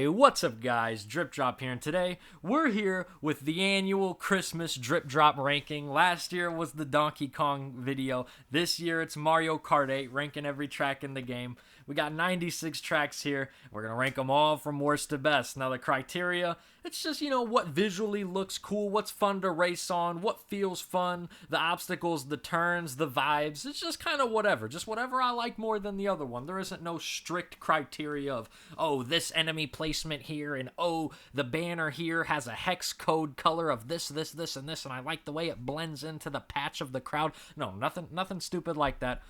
Hey, what's up guys? Drip Drop here, and today we're here with the annual Christmas Drip Drop ranking. Last year was the Donkey Kong video. This year it's Mario Kart 8, ranking every track in the game. We got 96 tracks here. We're going to rank them all from worst to best. Now the criteria, it's just, what visually looks cool, what's fun to race on, what feels fun, the obstacles, the turns, the vibes. It's just kind of whatever. Just whatever I like more than the other one. There isn't no strict criteria of, oh, this enemy placement here, and oh, the banner here has a hex code color of this, and this, and I like the way it blends into the patch of the crowd. No, nothing stupid like that.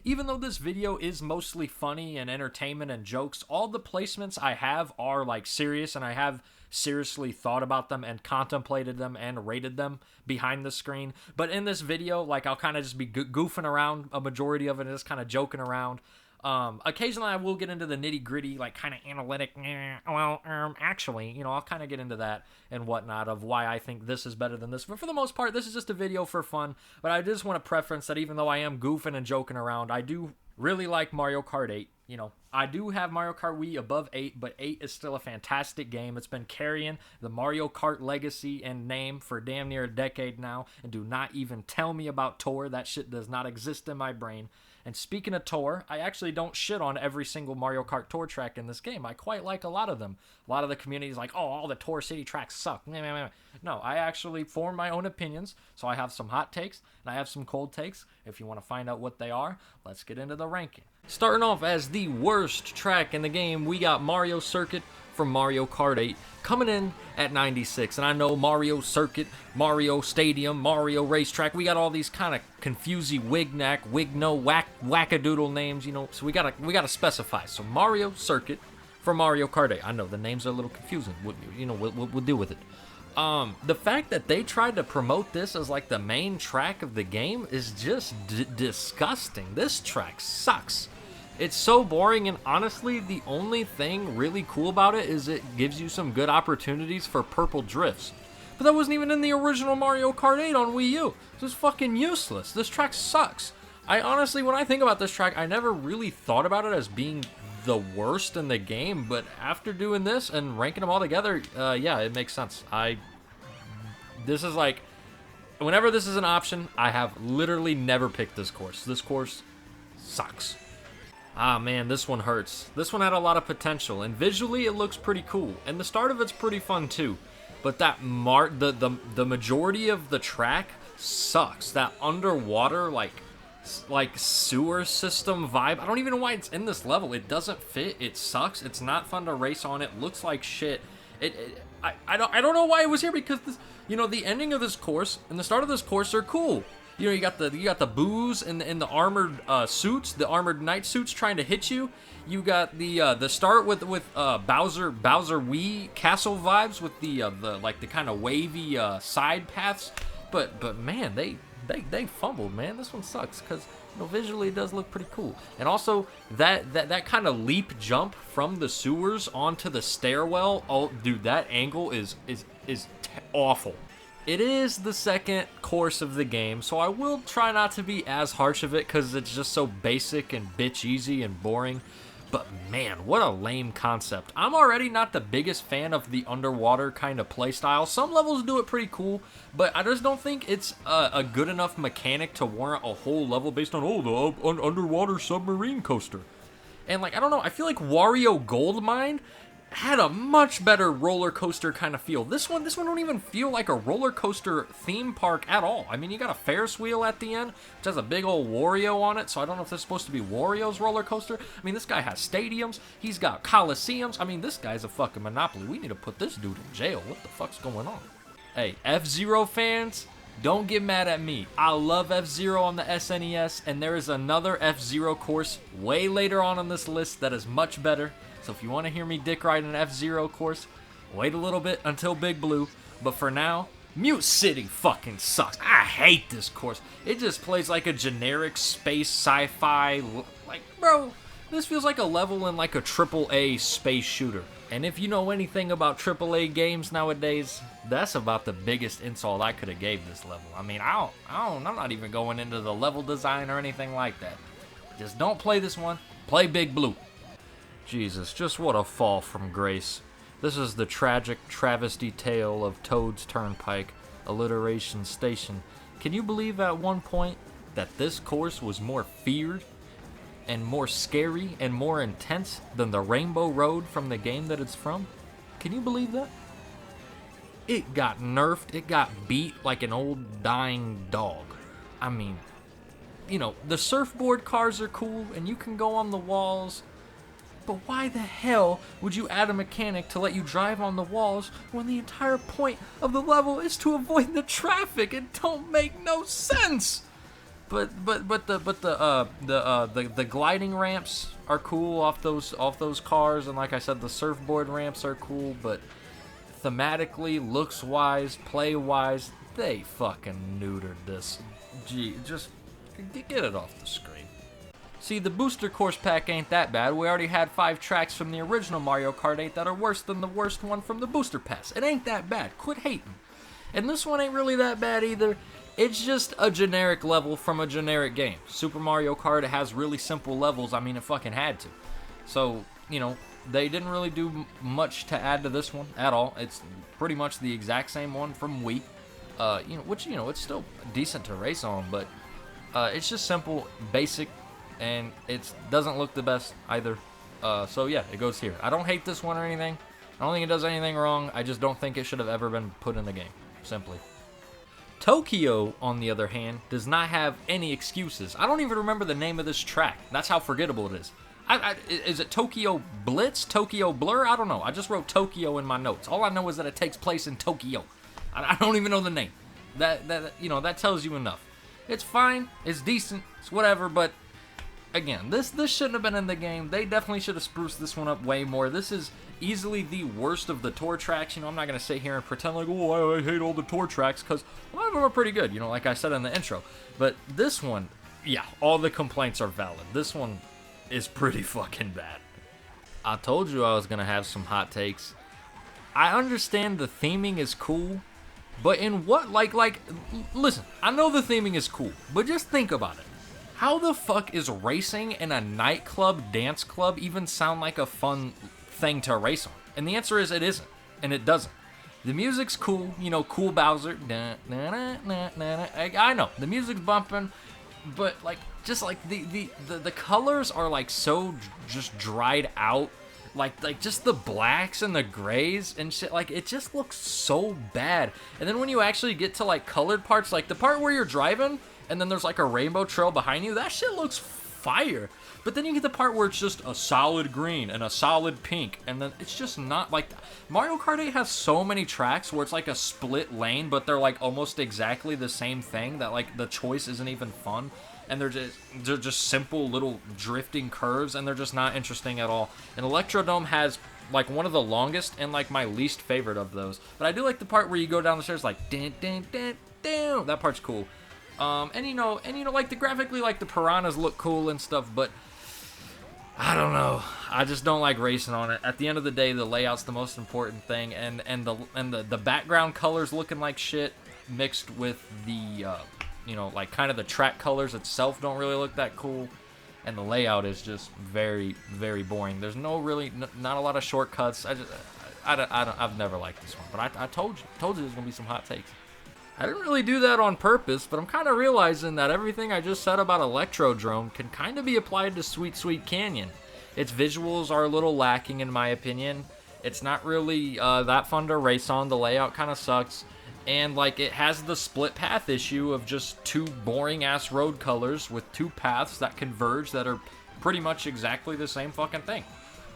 Even though this video is mostly funny and entertainment and jokes, all the placements I have are like serious, and I have seriously thought about them and contemplated them and rated them behind the screen. But in this video, like, I'll kind of just be goofing around a majority of it and just kind of joking around. Occasionally I will get into the nitty-gritty, like, kind of analytic, actually, I'll kind of get into that and whatnot of why I think this is better than this. But for the most part, this is just a video for fun. But I just want to preference that even though I am goofing and joking around, I do really like Mario Kart 8. I do have Mario Kart Wii above 8, but 8 is still a fantastic game. It's been carrying the Mario Kart legacy and name for damn near a decade now. And do not even tell me about Tour. That shit does not exist in my brain. And speaking of Tour, I actually don't shit on every single Mario Kart Tour track in this game. I quite like a lot of them. A lot of the community is like, oh, all the Tour City tracks suck. No, I actually form my own opinions. So I have some hot takes and I have some cold takes. If you want to find out what they are, let's get into the ranking. Starting off as the worst track in the game, we got Mario Circuit from Mario Kart 8 coming in at 96. And I know Mario Circuit, Mario Stadium, Mario Racetrack, we got all these kind of confusey wackadoodle names, so we gotta specify. So Mario Circuit from Mario Kart 8. I know the names are a little confusing. We'll deal with it. The fact that they tried to promote this as like the main track of the game is just disgusting. This track sucks. It's so boring, and honestly, the only thing really cool about it is it gives you some good opportunities for purple drifts. But that wasn't even in the original Mario Kart 8 on Wii U. It's just fucking useless. This track sucks. I honestly, when I think about this track, I never really thought about it as being the worst in the game, but after doing this and ranking them all together, yeah, it makes sense. This is like, whenever this is an option, I have literally never picked this course. This course sucks. Ah man, this one hurts. This one had a lot of potential, and visually it looks pretty cool, and the start of it's pretty fun too. But that the majority of the track sucks. That underwater like sewer system vibe. I don't even know why it's in this level. It doesn't fit. It sucks. It's not fun to race on. It looks like shit. I don't know why it was here, because this, the ending of this course and the start of this course are cool. You got the boos and the armored suits, the armored knight suits trying to hit you. You got the start with Bowser Wii castle vibes with the kind of wavy side paths. But man, they fumbled, man. This one sucks because visually it does look pretty cool. And also that kind of leap jump from the sewers onto the stairwell. Oh, dude, that angle is awful. It is the second course of the game, so I will try not to be as harsh of it because it's just so basic and bitch easy and boring. But man, what a lame concept. I'm already not the biggest fan of the underwater kind of playstyle. Some levels do it pretty cool, but I just don't think it's a good enough mechanic to warrant a whole level based on, the underwater submarine coaster. And I don't know, I feel like Wario Goldmine had a much better roller coaster kind of feel. This one don't even feel like a roller coaster theme park at all. I mean, you got a Ferris wheel at the end, which has a big old Wario on it, so I don't know if this is supposed to be Wario's roller coaster. I mean, this guy has stadiums, he's got coliseums. I mean, this guy's a fucking monopoly. We need to put this dude in jail. What the fuck's going on? Hey, F-Zero fans, don't get mad at me. I love F-Zero on the SNES, and there is another F-Zero course way later on this list that is much better. So if you want to hear me dick ride an F-Zero course, wait a little bit until Big Blue. But for now, Mute City fucking sucks. I hate this course. It just plays like a generic space sci-fi. Bro, this feels like a level in like a AAA space shooter. And if you know anything about AAA games nowadays, that's about the biggest insult I could have gave this level. I mean, I'm not even going into the level design or anything like that. Just don't play this one. Play Big Blue. Jesus, just what a fall from grace. This is the tragic travesty tale of Toad's Turnpike, Alliteration Station. Can you believe at one point that this course was more feared and more scary and more intense than the Rainbow Road from the game that it's from? Can you believe that? It got nerfed, it got beat like an old dying dog. I mean, you know, the surfboard cars are cool and you can go on the walls, but why the hell would you add a mechanic to let you drive on the walls when the entire point of the level is to avoid the traffic? It don't make no sense. But the gliding ramps are cool off those cars, and like I said, the surfboard ramps are cool. But thematically, looks wise, play wise, they fucking neutered this. Gee, just get it off the screen. See, the booster course pack ain't that bad. We already had 5 tracks from the original Mario Kart 8 that are worse than the worst one from the booster pass. It ain't that bad. Quit hating. And this one ain't really that bad either. It's just a generic level from a generic game. Super Mario Kart has really simple levels. I mean, it fucking had to. So, you know, they didn't really do much to add to this one at all. It's pretty much the exact same one from Wii. You know, which, you know, it's still decent to race on, but it's just simple, basic, and it doesn't look the best either. So yeah, it goes here. I don't hate this one or anything. I don't think it does anything wrong. I just don't think it should have ever been put in the game, simply. Tokyo, on the other hand, does not have any excuses. I don't even remember the name of this track. That's how forgettable it is. Is it Tokyo Blitz? Tokyo Blur? I don't know. I just wrote Tokyo in my notes. All I know is that it takes place in Tokyo. I don't even know the name. You know, that tells you enough. It's fine. It's decent. It's whatever, but again, this shouldn't have been in the game. They definitely should have spruced this one up way more. This is easily the worst of the tour tracks. You know, I'm not going to sit here and pretend like, oh, I hate all the tour tracks, because a lot of them are pretty good, you know, like I said in the intro. But this one, yeah, all the complaints are valid. This one is pretty fucking bad. I told you I was going to have some hot takes. I understand the theming is cool, but in what, listen, I know the theming is cool, but just think about it. How the fuck is racing in a nightclub, dance club even sound like a fun thing to race on? And the answer is it isn't, and it doesn't. The music's cool, you know, cool Bowser. I know, the music's bumping, but like, just like the colors are like so just dried out. Like just the blacks and the grays and shit, like it just looks so bad. And then when you actually get to like colored parts, like the part where you're driving and then there's like a rainbow trail behind you, that shit looks fire. But then you get the part where it's just a solid green and a solid pink, and then it's just not like that. Mario Kart 8 has so many tracks where it's like a split lane, but they're like almost exactly the same thing, that like the choice isn't even fun. And they're just simple little drifting curves, and they're just not interesting at all. And Electrodome has like one of the longest and like my least favorite of those. But I do like the part where you go down the stairs like dun, dun, dun, dun. That part's cool. And you know, like graphically, like the piranhas look cool and stuff, but I don't know. I just don't like racing on it. At the end of the day, the layout's the most important thing, and the background colors looking like shit mixed with the you know, like kind of the track colors itself don't really look that cool, and the layout is just very, very boring. There's not a lot of shortcuts. I've never liked this one, but I told you there's gonna be some hot takes. I didn't really do that on purpose, but I'm kind of realizing that everything I just said about Electrodrome can kind of be applied to Sweet Sweet Canyon. Its visuals are a little lacking in my opinion. It's not really that fun to race on. The layout kind of sucks. And like it has the split path issue of just two boring ass road colors with two paths that converge that are pretty much exactly the same fucking thing.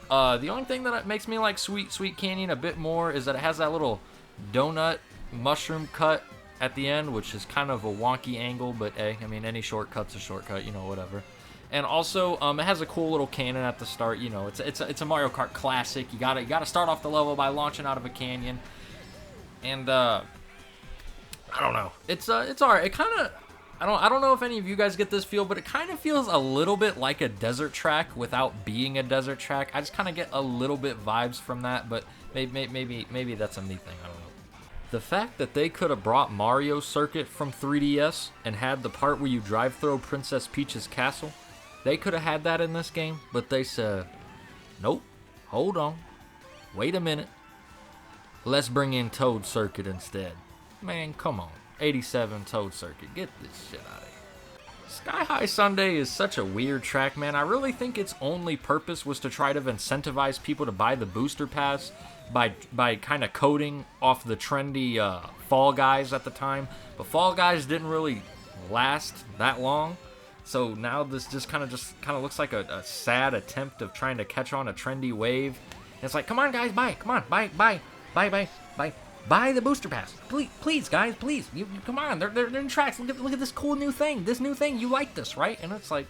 The only thing that makes me like Sweet Sweet Canyon a bit more is that it has that little donut mushroom cut at the end, which is kind of a wonky angle, but hey, I mean, any shortcut's a shortcut, you know, whatever. And also, it has a cool little cannon at the start. You know, it's a Mario Kart classic. You gotta start off the level by launching out of a canyon. And I don't know. It's alright. It kind of, I don't know if any of you guys get this feel, but it kind of feels a little bit like a desert track without being a desert track. I just kind of get a little bit vibes from that, but maybe that's a me thing. I don't know. The fact that they could have brought Mario Circuit from 3DS and had the part where you drive through Princess Peach's castle, they could have had that in this game, but they said, Nope. Hold on. Wait a minute. Let's bring in Toad Circuit instead. Man, come on. 87 Toad Circuit. Get this shit out of here. Sky High Sunday is such a weird track, man. I really think its only purpose was to try to incentivize people to buy the booster pass by kind of coding off the trendy Fall Guys at the time. But Fall Guys didn't really last that long. So now this just kind of looks like a sad attempt of trying to catch on a trendy wave. And it's like, come on, guys, buy. Come on, buy. Buy the booster pass, please, guys, please. You come on, they're in tracks. Look at this cool new thing. This new thing, you like this, right? And it's like,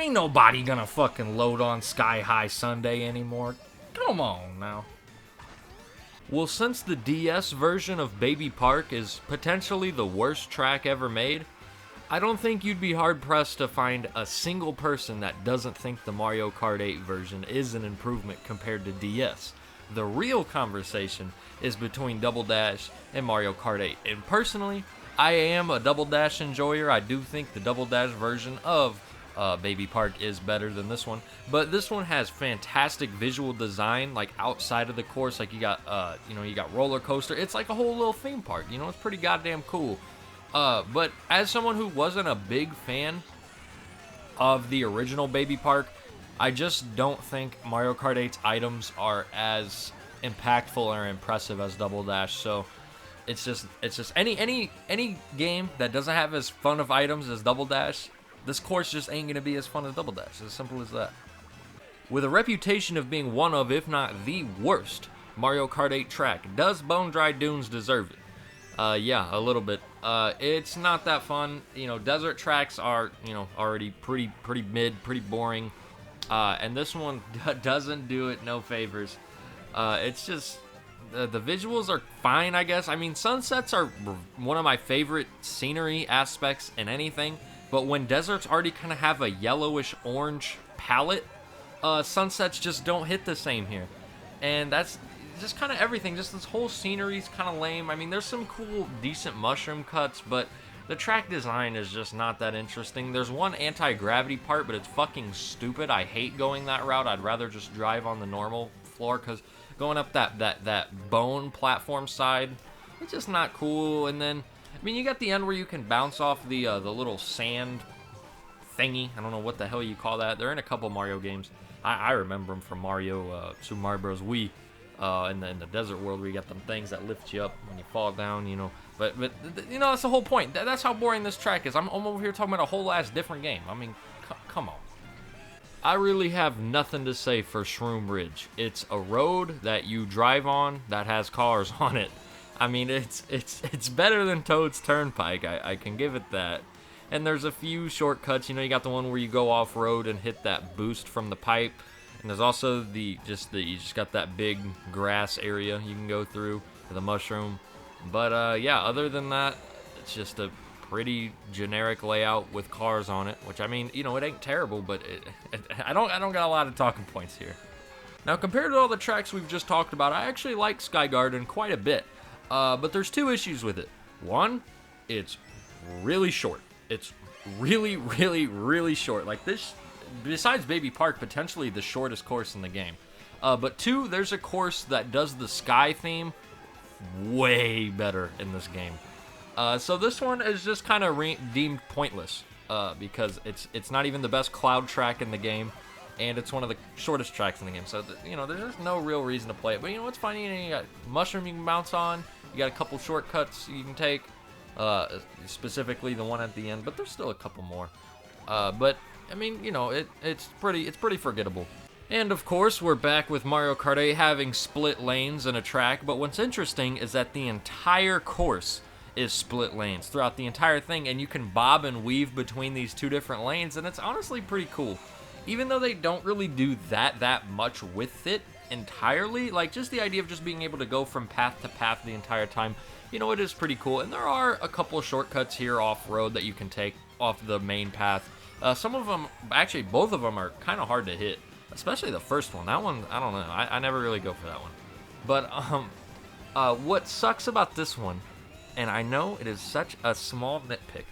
ain't nobody gonna fucking load on Sky High Sunday anymore. Come on now. Well, since the DS version of Baby Park is potentially the worst track ever made, I don't think you'd be hard-pressed to find a single person that doesn't think the Mario Kart 8 version is an improvement compared to DS. The real conversation is between Double Dash and Mario Kart 8. And personally, I am a Double Dash enjoyer. I do think the Double Dash version of Baby Park is better than this one. But this one has fantastic visual design, like outside of the course. Like you got roller coaster. It's like a whole little theme park. It's pretty goddamn cool. But as someone who wasn't a big fan of the original Baby Park, I just don't think Mario Kart 8's items are as impactful or impressive as Double Dash. So it's just any game that doesn't have as fun of items as Double Dash, this course just ain't gonna be as fun as Double Dash. It's as simple as that. With a reputation of being one of, if not the worst Mario Kart 8 track, does Bone Dry Dunes deserve it? Yeah, a little bit. It's not that fun. Desert tracks are, already pretty mid, pretty boring. And this one doesn't do it no favors. It's just, the visuals are fine, I guess. I mean, sunsets are one of my favorite scenery aspects in anything. But when deserts already kind of have a yellowish orange palette, sunsets just don't hit the same here. And that's just kind of everything. Just this whole scenery's kind of lame. I mean, there's some cool, decent mushroom cuts, but the track design is just not that interesting. There's one anti-gravity part, but it's fucking stupid. I hate going that route. I'd rather just drive on the normal floor, because going up that bone platform side, it's just not cool. And then, I mean, you got the end where you can bounce off the little sand thingy. I don't know what the hell you call that. They're in a couple Mario games. I remember them from Super Mario Bros. Wii. In the desert world, where you got them things that lift you up when you fall down, But that's the whole point. That's how boring this track is. I'm over here talking about a whole ass different game. I mean, come on. I really have nothing to say for Shroom Ridge. It's a road that you drive on that has cars on it. I mean, it's better than Toad's Turnpike. I can give it that. And there's a few shortcuts. You got the one where you go off road and hit that boost from the pipe. And there's also you just got that big grass area you can go through with a mushroom. But yeah, other than that, it's just a pretty generic layout with cars on it. Which, I mean, it ain't terrible, but I don't got a lot of talking points here. Now, compared to all the tracks we've just talked about, I actually like Sky Garden quite a bit. But there's two issues with it. One, it's really short. It's really, really, really short. Like this. Besides Baby Park, potentially the shortest course in the game. But two, there's a course that does the sky theme way better in this game. So this one is just kind of deemed pointless because it's not even the best cloud track in the game, and it's one of the shortest tracks in the game. So there's just no real reason to play it. But what's funny? You got mushroom you can bounce on. You got a couple shortcuts you can take, specifically the one at the end. But there's still a couple more. But I mean, it's pretty forgettable. And of course, we're back with Mario Kart 8 having split lanes in a track, but what's interesting is that the entire course is split lanes throughout the entire thing, and you can bob and weave between these two different lanes, and it's honestly pretty cool. Even though they don't really do that much with it entirely, like just the idea of just being able to go from path to path the entire time, it is pretty cool. And there are a couple of shortcuts here off-road that you can take off the main path. Some of them, actually both of them, are kind of hard to hit. Especially the first one. That one, I don't know. I never really go for that one. But what sucks about this one, and I know it is such a small nitpick,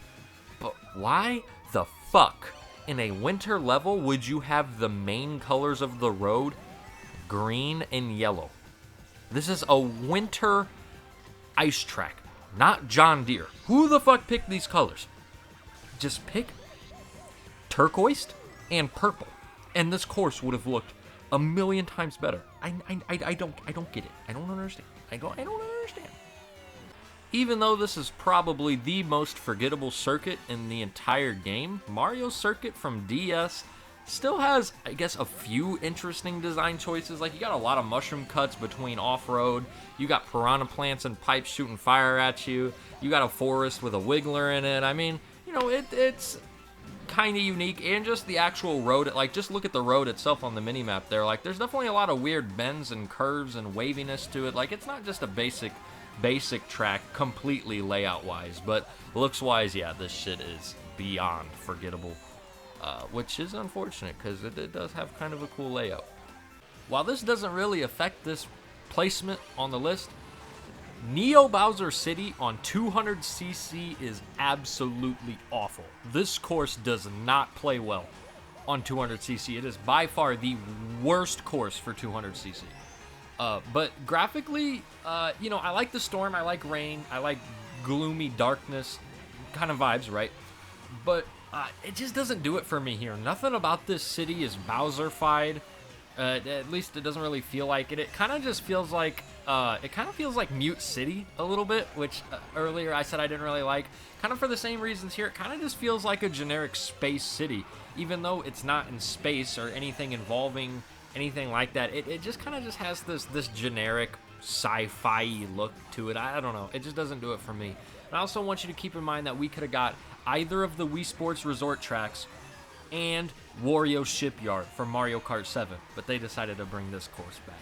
but why the fuck in a winter level would you have the main colors of the road green and yellow? This is a winter ice track, not John Deere. Who the fuck picked these colors? Just pick turquoise and purple, and this course would have looked a million times better. I don't get it. I don't understand. I don't understand. Even though this is probably the most forgettable circuit in the entire game, Mario Circuit from DS still has, I guess, a few interesting design choices. Like, you got a lot of mushroom cuts between off-road. You got piranha plants and pipes shooting fire at you. You got a forest with a wiggler in it. I mean, you know, it's kind of unique. And just the actual road, like, just look at the road itself on the minimap there. Like, there's definitely a lot of weird bends and curves and waviness to it. Like, it's not just a basic track completely layout-wise, but looks-wise, yeah, this shit is beyond forgettable. Which is unfortunate, because it does have kind of a cool layout. While this doesn't really affect this placement on the list, Neo Bowser City on 200cc is absolutely awful. This course does not play well on 200cc. It is by far the worst course for 200cc. But graphically, you know, I like the storm, I like rain, I like gloomy darkness kind of vibes, right? But it just doesn't do it for me here. Nothing about this city is Bowser-fied. At least it doesn't really feel like it. It kind of just feels like, Mute City a little bit, which earlier I said I didn't really like. Kind of for the same reasons here. It kind of just feels like a generic space city, even though it's not in space or anything involving anything like that. It just kind of just has this generic sci-fi look to it. I don't know. It just doesn't do it for me. And I also want you to keep in mind that we could have got either of the Wii Sports Resort tracks and Wario Shipyard from Mario Kart 7, but they decided to bring this course back.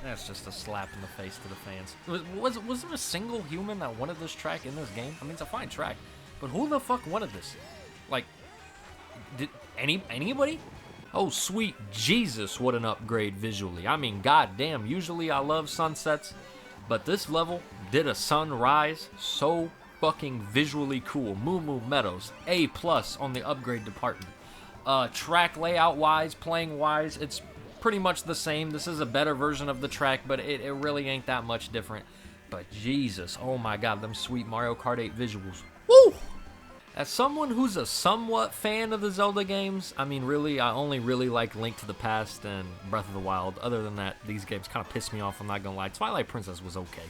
That's just a slap in the face to the fans. Was there a single human that wanted this track in this game? I mean, it's a fine track, but who the fuck wanted this? Like, did anybody? Oh, sweet Jesus, what an upgrade visually. I mean, goddamn, usually I love sunsets, but this level did a sunrise so fucking visually cool. Moo Moo Meadows, A+ on the upgrade department. Track layout wise, playing wise, it's pretty much the same. This is a better version of the track, but it really ain't that much different. But Jesus, oh my god, them sweet Mario Kart 8 visuals. Woo! As someone who's a somewhat fan of the Zelda games, I mean, really, I only really like Link to the Past and Breath of the Wild. Other than that, these games kind of pissed me off, I'm not gonna lie. Twilight Princess was okay.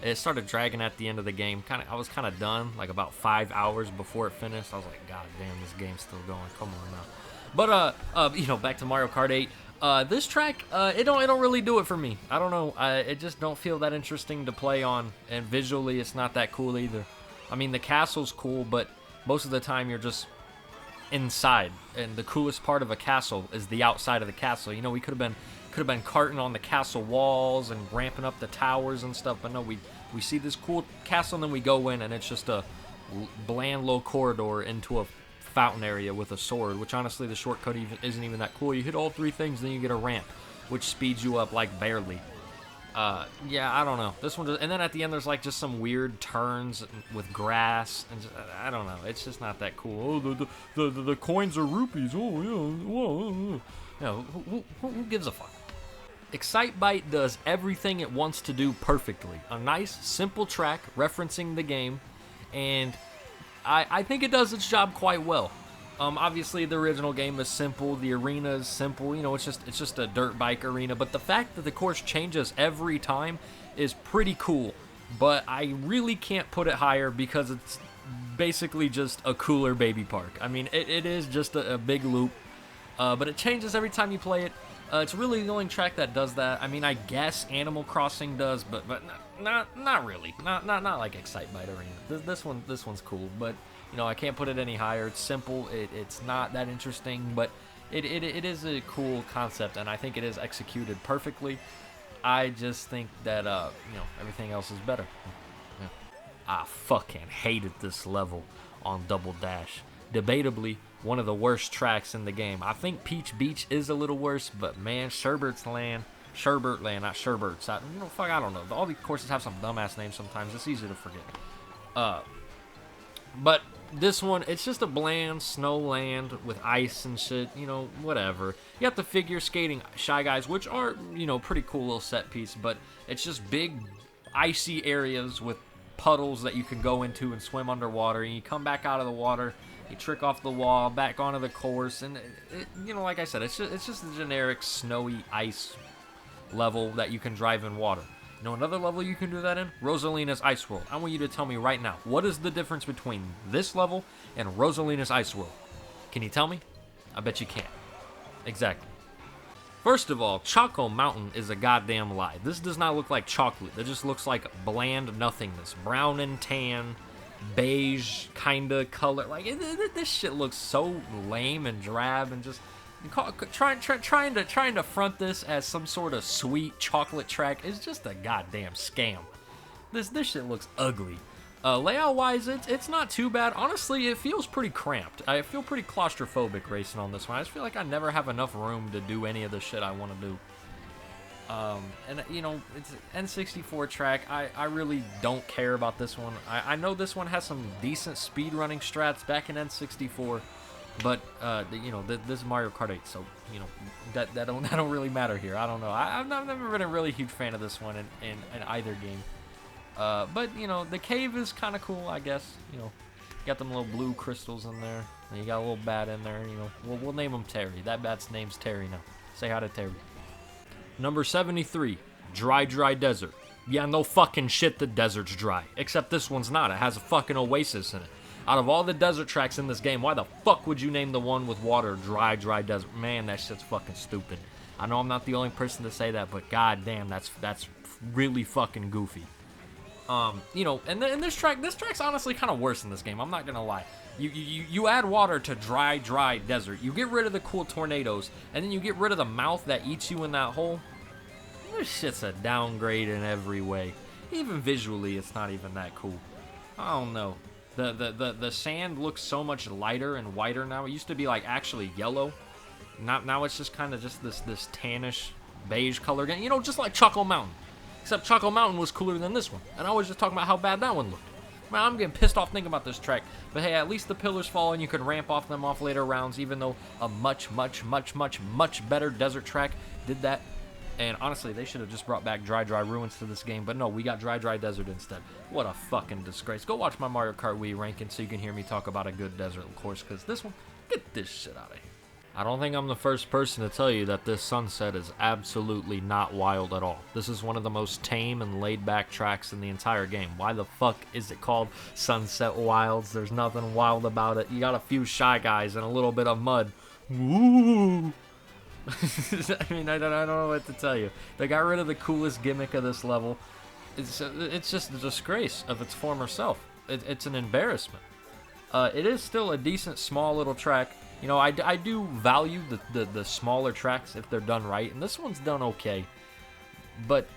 It started dragging at the end of the game. I was kind of done, like about 5 hours before it finished. I was like, God damn, this game's still going. Come on now. But you know, back to Mario Kart 8. This track, it don't really do it for me. I don't know. It just don't feel that interesting to play on, and visually, it's not that cool either. I mean, the castle's cool, but most of the time you're just inside, and the coolest part of a castle is the outside of the castle. You know, we could have been carting on the castle walls and ramping up the towers and stuff, but no, we see this cool castle and then we go in and it's just a bland low corridor into a fountain area with a sword, which honestly the shortcut isn't even that cool. You hit all three things, then you get a ramp, which speeds you up like barely. Yeah, I don't know. This one, and then at the end there's like just some weird turns with grass, and just, I don't know. It's just not that cool. Oh, the coins are rupees. Oh yeah, whoa. You know, who gives a fuck? Excitebike does everything it wants to do perfectly. A nice, simple track referencing the game, and I think it does its job quite well. Obviously, the original game is simple. The arena is simple. You know, it's just a dirt bike arena. But the fact that the course changes every time is pretty cool. But I really can't put it higher because it's basically just a cooler baby park. I mean, it is just a big loop. But it changes every time you play it. It's really the only track that does that. I mean, I guess Animal Crossing does, but not really. Not like Excitebike Arena. This one's cool, but you know, I can't put it any higher. It's simple. It's not that interesting, but it is a cool concept, and I think it is executed perfectly. I just think that you know, everything else is better. Yeah. I fucking hated this level on Double Dash. Debatably one of the worst tracks in the game. I think Peach Beach is a little worse, but man, Sherbert Land, not Sherbert's. You know, fuck, I don't know. All these courses have some dumbass names sometimes. It's easy to forget. But This one, it's just a bland snow land with ice and shit, you know, whatever. You got the figure skating Shy Guys, which are, you know, pretty cool little set piece, but it's just big icy areas with puddles that you can go into and swim underwater, and you come back out of the water, you trick off the wall, back onto the course, and, you know, like I said, it's just a generic snowy ice level that you can drive in water. You know another level you can do that in? Rosalina's Ice World. I want you to tell me right now, what is the difference between this level and Rosalina's Ice World? Can you tell me? I bet you can't. Exactly. First of all, Choco Mountain is a goddamn lie. This does not look like chocolate. It just looks like bland nothingness. Brown and tan, beige kinda color. Like, this shit looks so lame and drab and just... Trying to front this as some sort of sweet chocolate track is just a goddamn scam. This shit looks ugly. Layout wise, it's not too bad. Honestly, it feels pretty cramped. I feel pretty claustrophobic racing on this one. I just feel like I never have enough room to do any of the shit I want to do. And you know, it's an N64 track. I really don't care about this one. I know this one has some decent speedrunning strats back in N64. But you know, this is Mario Kart 8, so you know that don't really matter here. I don't know. I've never been a really huge fan of this one in either game. But you know, the cave is kind of cool, I guess. You know, you got them little blue crystals in there. And you got a little bat in there. You know, we'll name him Terry. That bat's name's Terry now. Say hi to Terry. Number 73, Dry Desert. Yeah, no fucking shit, the desert's dry. Except this one's not. It has a fucking oasis in it. Out of all the desert tracks in this game, why the fuck would you name the one with water Dry Desert? Man, that shit's fucking stupid. I know I'm not the only person to say that, but goddamn, that's really fucking goofy. You know, and this track's honestly kind of worse in this game. I'm not gonna lie. You add water to Dry Desert. You get rid of the cool tornadoes, and then you get rid of the mouth that eats you in that hole. This shit's a downgrade in every way. Even visually, it's not even that cool. I don't know. The sand looks so much lighter and whiter now. It used to be like actually yellow. Now it's just kind of just this tannish beige color again. You know, just like Choco Mountain. Except Choco Mountain was cooler than this one. And I was just talking about how bad that one looked. Man, I'm getting pissed off thinking about this track. But hey, at least the pillars fall and you can ramp them off later rounds, even though a much better desert track did that. And honestly, they should have just brought back Dry Ruins to this game. But no, we got Dry Desert instead. What a fucking disgrace. Go watch my Mario Kart Wii ranking so you can hear me talk about a good desert course. Because this one, get this shit out of here. I don't think I'm the first person to tell you that this sunset is absolutely not wild at all. This is one of the most tame and laid-back tracks in the entire game. Why the fuck is it called Sunset Wilds? There's nothing wild about it. You got a few Shy Guys and a little bit of mud. Woo! I mean, I don't know what to tell you. They got rid of the coolest gimmick of this level. It's just a disgrace of its former self. It's an embarrassment. It is still a decent, small little track. You know, I do value the smaller tracks if they're done right, and this one's done okay. But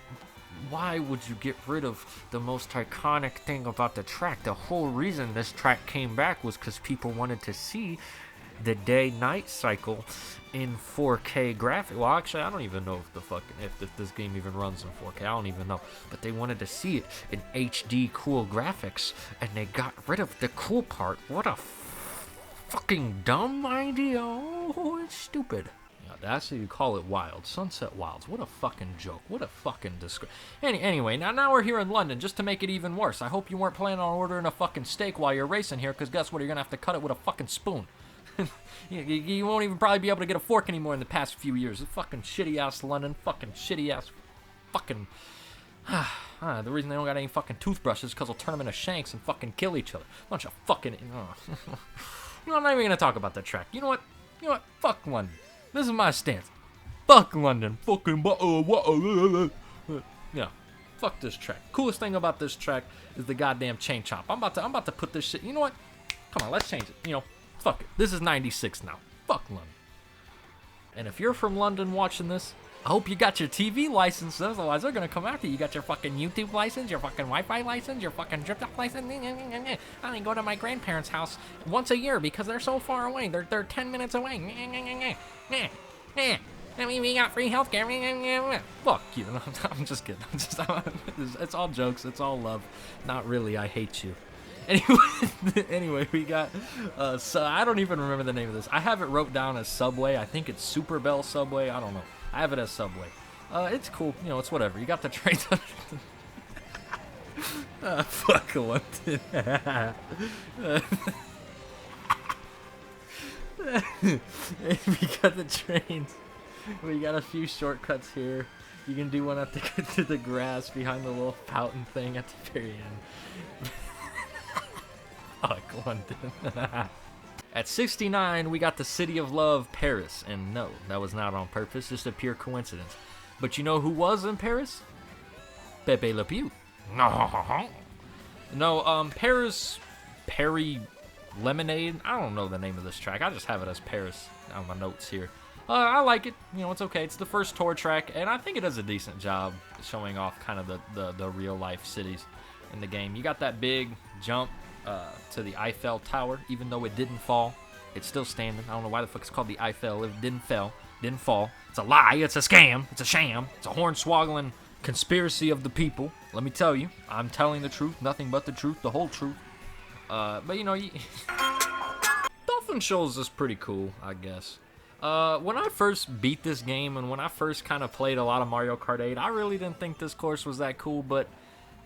why would you get rid of the most iconic thing about the track? The whole reason this track came back was because people wanted to see the day-night cycle in 4K graphics. Well, actually, I don't even know if this game even runs in 4K. I don't even know. But they wanted to see it in HD cool graphics, and they got rid of the cool part. What a fucking dumb idea. Oh, it's stupid. That's how you call it wild. Sunset Wilds. What a fucking joke. What a fucking disgrace. Anyway, now we're here in London, just to make it even worse. I hope you weren't planning on ordering a fucking steak while you're racing here, because guess what? You're going to have to cut it with a fucking spoon. You won't even probably be able to get a fork anymore in the past few years. It's fucking shitty-ass London. Fucking shitty-ass fucking... the reason they don't got any fucking toothbrushes is because they'll turn them into shanks and fucking kill each other. Bunch of fucking... You know, I'm not even going to talk about that track. You know what? Fuck London. This is my stance. Fuck London. Fucking... Yeah. Fuck this track. Coolest thing about this track is the goddamn chain chomp. I'm about to put this shit... You know what? Come on, let's change it. You know... Fuck it. This is 96 now. Fuck London. And if you're from London watching this, I hope you got your TV license. Otherwise, they're going to come after you. You got your fucking YouTube license, your fucking Wi-Fi license, your fucking drip-off license. I only go to my grandparents' house once a year because they're so far away. They're 10 minutes away. I mean, we got free healthcare. Fuck you. I'm just kidding. It's all jokes. It's all love. Not really. I hate you. Anyway, anyway, we got, so I don't even remember the name of this. I have it wrote down as Subway. I think it's Super Bell Subway. I don't know. I have it as Subway. It's cool. You know, it's whatever. You got the trains. Fuck one. We got the trains. We got a few shortcuts here. You can do one at to the grass behind the little fountain thing at the very end. Fuck, London. At 69, we got the City of Love, Paris. And no, that was not on purpose, just a pure coincidence. But you know who was in Paris? Pepe Le Pew. No, Paris, Perry Lemonade. I don't know the name of this track. I just have it as Paris on my notes here. I like it. You know, it's okay. It's the first tour track, and I think it does a decent job showing off kind of the real-life cities in the game. You got that big jump to the Eiffel Tower. Even though it didn't fall, it's still standing. I don't know why the fuck it's called the Eiffel. It didn't fall. It's a lie. It's a scam. It's a sham. It's a hornswoggling conspiracy of the people. Let me tell you, I'm telling the truth, nothing but the truth, the whole truth. But you know, Dolphin Shoals is pretty cool, I guess. When I first beat this game and when I first kind of played a lot of Mario Kart 8, I really didn't think this course was that cool, but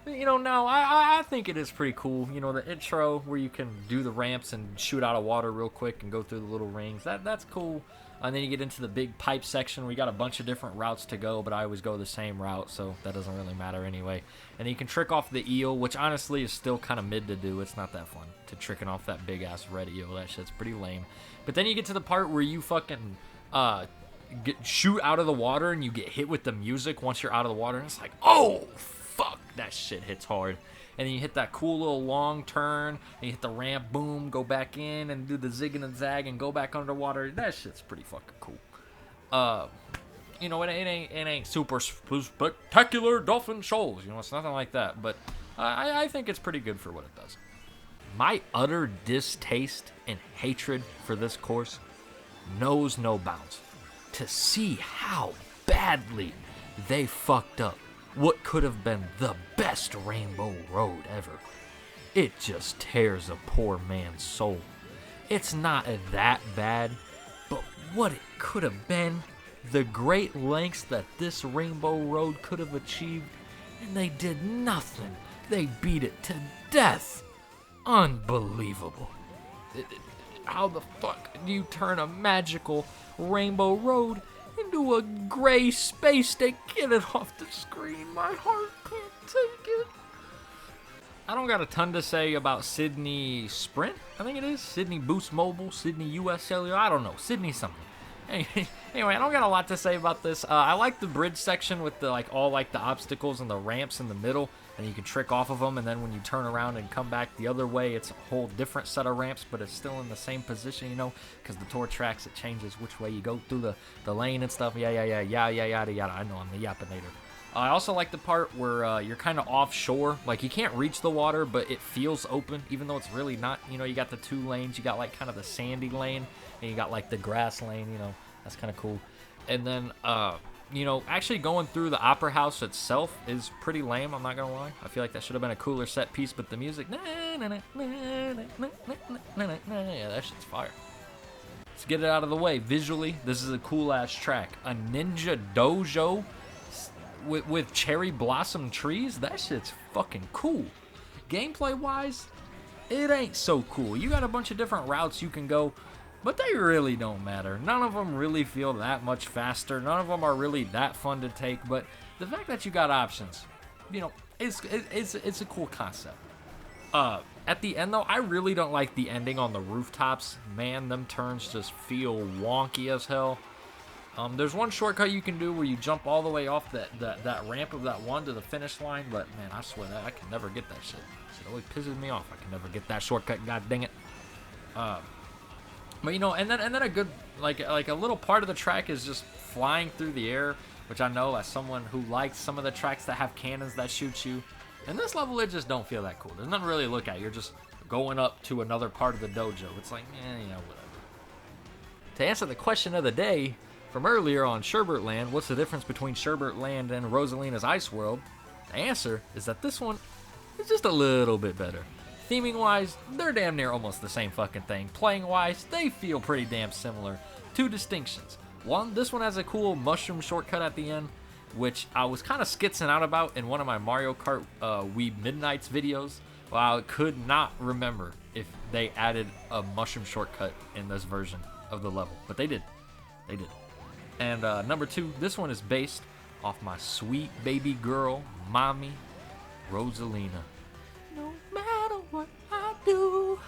you know, now I think it is pretty cool. You know, the intro where you can do the ramps and shoot out of water real quick and go through the little rings, that's cool. And then you get into the big pipe section where you got a bunch of different routes to go, but I always go the same route, so that doesn't really matter anyway. And then you can trick off the eel, which honestly is still kind of mid to do. It's not that fun to tricking off that big-ass red eel. That shit's pretty lame. But then you get to the part where you fucking shoot out of the water and you get hit with the music once you're out of the water. And it's like, oh, fuck, that shit hits hard. And then you hit that cool little long turn, and you hit the ramp, boom, go back in, and do the zig and the zag, and go back underwater. That shit's pretty fucking cool. You know, it ain't super spectacular Dolphin Shoals. You know, it's nothing like that. But I think it's pretty good for what it does. My utter distaste and hatred for this course knows no bounds. To see how badly they fucked up what could have been the best Rainbow Road ever. It just tears a poor man's soul. It's not that bad, but what it could have been, the great lengths that this Rainbow Road could have achieved, and they did nothing. They beat it to death. Unbelievable. How the fuck do you turn a magical Rainbow Road into a gray space to get it off the screen? My heart can't take it. I don't got a ton to say about Sydney Sprint, I think it is. Sydney Boost Mobile, Sydney US Cellular, I don't know. Sydney something. Anyway, I don't got a lot to say about this. I like the bridge section with the all the obstacles and the ramps in the middle, and you can trick off of them, and then when you turn around and come back the other way, it's a whole different set of ramps, but it's still in the same position, you know, because the tour tracks, it changes which way you go through the lane and stuff. Yeah, yada yada. I know, I'm the Yapinator. I also like the part where you're kind of offshore. Like, you can't reach the water, but it feels open, even though it's really not. You know, you got the two lanes. You got, kind of the sandy lane, and you got, the grass lane, you know. That's kind of cool. And then, you know, actually going through the Opera House itself is pretty lame, I'm not going to lie. I feel like that should have been a cooler set piece, but the music, yeah, that shit's fire. Let's get it out of the way. Visually, this is a cool-ass track. A ninja dojo with cherry blossom trees? That shit's fucking cool. Gameplay-wise, it ain't so cool. You got a bunch of different routes you can go, but they really don't matter. None of them really feel that much faster. None of them are really that fun to take, but the fact that you got options, you know, it's a cool concept. At the end, though, I really don't like the ending on the rooftops. Man, them turns just feel wonky as hell. There's one shortcut you can do where you jump all the way off that ramp of that one to the finish line, but man, I swear that I can never get that shit. It always pisses me off. I can never get that shortcut. God dang it. But you know, and then a good like a little part of the track is just flying through the air, which I know as someone who likes some of the tracks that have cannons that shoot you. In this level, it just don't feel that cool. There's nothing really to look at. You're just going up to another part of the dojo. It's like, yeah, whatever. To answer the question of the day from earlier on Sherbert Land, what's the difference between Sherbert Land and Rosalina's Ice World? The answer is that this one is just a little bit better. Theming-wise, they're damn near almost the same fucking thing. Playing-wise, they feel pretty damn similar. Two distinctions. One, this one has a cool mushroom shortcut at the end, which I was kind of skitzing out about in one of my Mario Kart Wii Midnights videos. Well, I could not remember if they added a mushroom shortcut in this version of the level, but they did. They did. And number two, this one is based off my sweet baby girl, mommy, Rosalina. No matter what I do,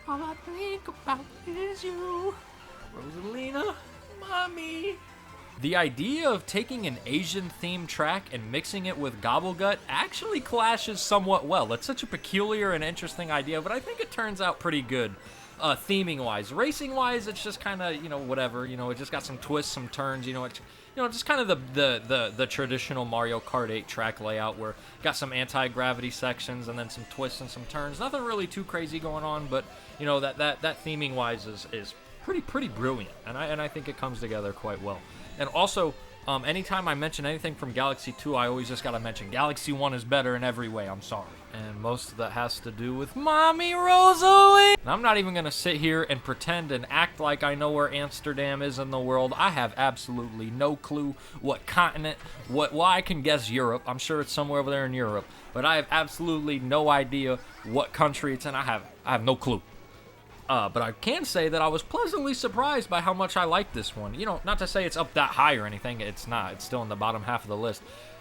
all I think about is you, Rosalina, mommy. The idea of taking an Asian-themed track and mixing it with Gobblegut actually clashes somewhat well. It's such a peculiar and interesting idea, but I think it turns out pretty good. Theming-wise. Racing-wise, it's just kind of, whatever. It just got some twists, some turns, just kind of the traditional Mario Kart 8 track layout where got some anti-gravity sections and then some twists and some turns. Nothing really too crazy going on, but, that theming-wise is pretty brilliant, and I think it comes together quite well. And also, anytime I mention anything from Galaxy 2, I always just gotta mention Galaxy 1 is better in every way. I'm sorry. And most of that has to do with Mommy Rosalie. And I'm not even gonna sit here and pretend and act like I know where Amsterdam is in the world. I have absolutely no clue what continent, well, I can guess Europe. I'm sure it's somewhere over there in Europe. But I have absolutely no idea what country it's in. I have no clue. But I can say that I was pleasantly surprised by how much I like this one. Not to say it's up that high or anything. It's not. It's still in the bottom half of the list.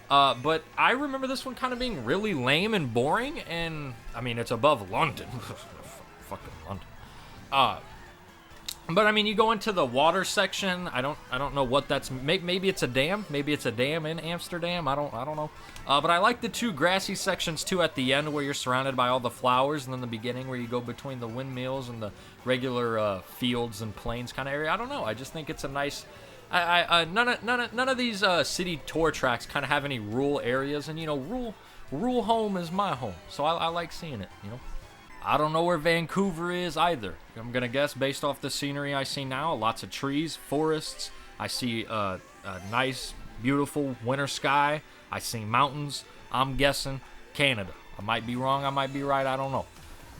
But I remember this one kind of being really lame and boring. And, I mean, it's above London. Fucking London. But, I mean, you go into the water section. I don't know what that's... Maybe it's a dam. Maybe it's a dam in Amsterdam. I don't know. But I like the two grassy sections, too, at the end where you're surrounded by all the flowers. And then the beginning where you go between the windmills and the regular fields and plains kind of area. I don't know. I just think it's a nice... None of these city tour tracks kind of have any rural areas. And, rural home is my home. So I like seeing it, I don't know where Vancouver is either. I'm going to guess based off the scenery I see now. Lots of trees, forests. I see a nice, beautiful winter sky. I see mountains. I'm guessing Canada. I might be wrong. I might be right. I don't know.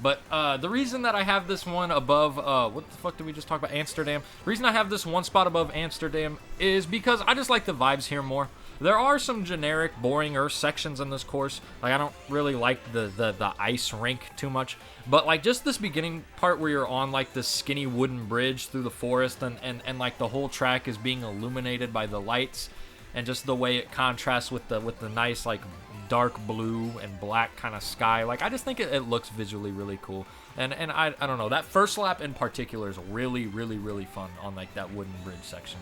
But the reason that I have this one above, what the fuck did we just talk about? Amsterdam. The reason I have this one spot above Amsterdam is because I just like the vibes here more. There are some generic, boring Earth sections in this course. Like, I don't really like the ice rink too much. But, like, just this beginning part where you're on, like, this skinny wooden bridge through the forest and like, the whole track is being illuminated by the lights. And just the way it contrasts with the nice, like, dark blue and black kind of sky. Like, I just think it looks visually really cool. And I don't know. That first lap in particular is really, really, really fun on, like, that wooden bridge section.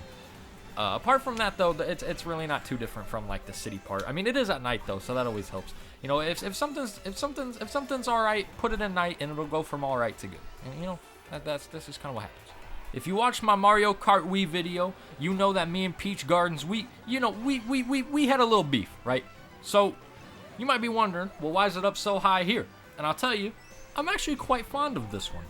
Apart from that, though, it's really not too different from, like, the city part. I mean, it is at night, though, so that always helps. If something's all right, put it in night, and it'll go from all right to good. And, that's just kind of what happens. If you watched my Mario Kart Wii video, you know that me and Peach Gardens, we had a little beef, right? So, you might be wondering, well, why is it up so high here? And I'll tell you, I'm actually quite fond of this one.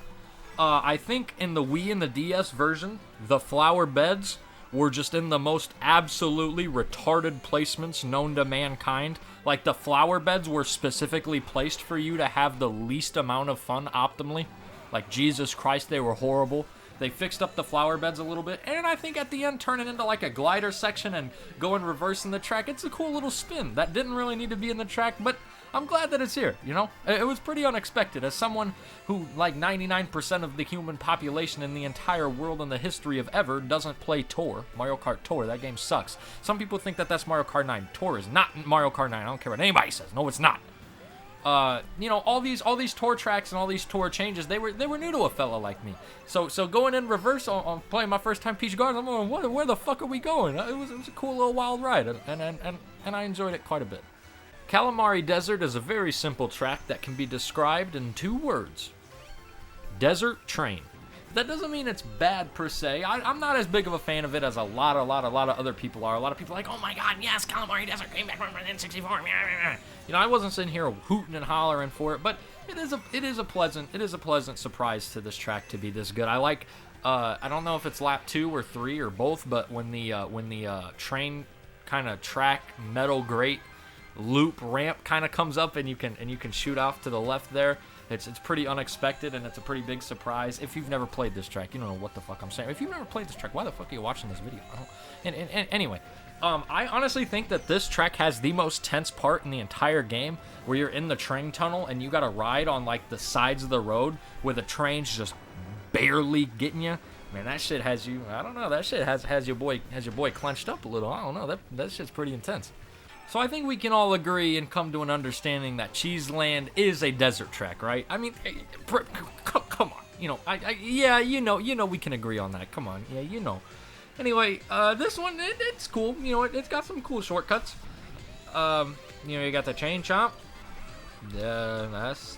I think in the Wii and the DS version, the flower beds were just in the most absolutely retarded placements known to mankind. Like, the flower beds were specifically placed for you to have the least amount of fun optimally. Like, Jesus Christ, they were horrible. They fixed up the flower beds a little bit, and I think at the end turn it into like a glider section and go in reverse in the track. It's a cool little spin that didn't really need to be in the track, but I'm glad that it's here, It was pretty unexpected. As someone who, like 99% of the human population in the entire world in the history of ever doesn't play Tour, Mario Kart Tour, that game sucks. Some people think that that's Mario Kart 9. Tour is not Mario Kart 9. I don't care what anybody says. No, it's not. All these tour tracks and all these tour changes, they were new to a fella like me. So going in reverse on playing my first time Peach Gardens, I'm going, where the fuck are we going? It was a cool little wild ride, and I enjoyed it quite a bit. Calamari Desert is a very simple track that can be described in 2 words. Desert Train. That doesn't mean it's bad per se. I'm not as big of a fan of it as a lot of other people are. A lot of people are like, oh my god, yes, Calamari Desert came back from N64. I wasn't sitting here hooting and hollering for it, but it is a pleasant surprise to this track to be this good. I like, I don't know if it's lap 2 or 3 or both, but when the train kind of track metal grate loop ramp kind of comes up and you can shoot off to the left there. It's pretty unexpected, and it's a pretty big surprise. If you've never played this track, you don't know what the fuck I'm saying. If you've never played this track, why the fuck are you watching this video? And anyway, I honestly think that this track has the most tense part in the entire game, where you're in the train tunnel and you gotta ride on like the sides of the road where the train's just barely getting you. Man, that shit has you. I don't know. That shit has your boy clenched up a little. I don't know. That shit's pretty intense. So I think we can all agree and come to an understanding that Cheeseland is a desert track, right? I mean, come on. You know, yeah, you know, we can agree on that. Come on, yeah, you know. Anyway, this one, it's cool. You know, it's got some cool shortcuts. You know, you got the chain chomp. Yeah,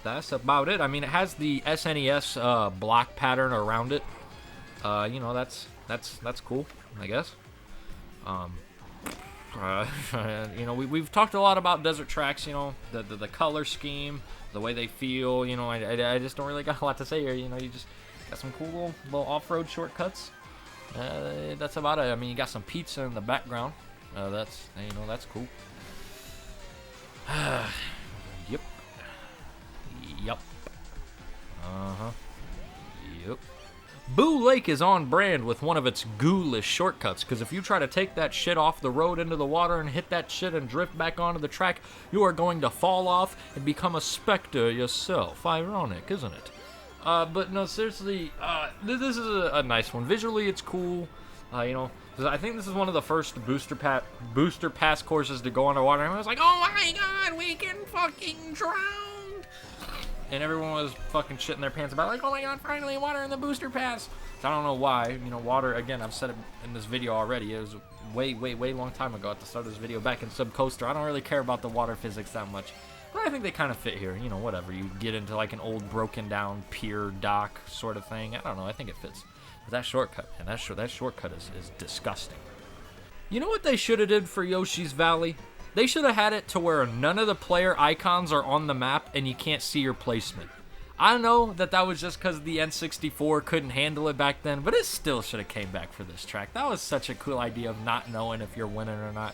that's about it. I mean, it has the SNES block pattern around it. You know, that's cool, I guess. You know, we've talked a lot about desert tracks, you know, the color scheme, the way they feel, you know, I just don't really got a lot to say here, you know, you just got some cool little off-road shortcuts. That's about it. I mean, you got some pizza in the background. That's, you know, that's cool. Yep. Yep. Uh-huh. Yep. Boo Lake is on brand with one of its ghoulish shortcuts, because if you try to take that shit off the road into the water and hit that shit and drift back onto the track, you are going to fall off and become a specter yourself. Ironic, isn't it? But no, seriously, this is a nice one. Visually, it's cool. You know, I think this is one of the first booster pass courses to go underwater, and I was like, oh my god, we can fucking drown! And everyone was fucking shitting their pants about, like, oh my god, finally water in the booster pass. So I don't know why. You know, water, again, I've said it in this video already. It was way long time ago at the start of this video, back in Subcoaster. I don't really care about the water physics that much. But I think they kind of fit here. You know, whatever. You get into, like, an old broken down pier dock sort of thing. I don't know. I think it fits. But that shortcut, man, that shortcut is disgusting. You know what they should have did for Yoshi's Valley? They should have had it to where none of the player icons are on the map and you can't see your placement. I know that was just because the N64 couldn't handle it back then, but it still should have came back for this track. That was such a cool idea of not knowing if you're winning or not.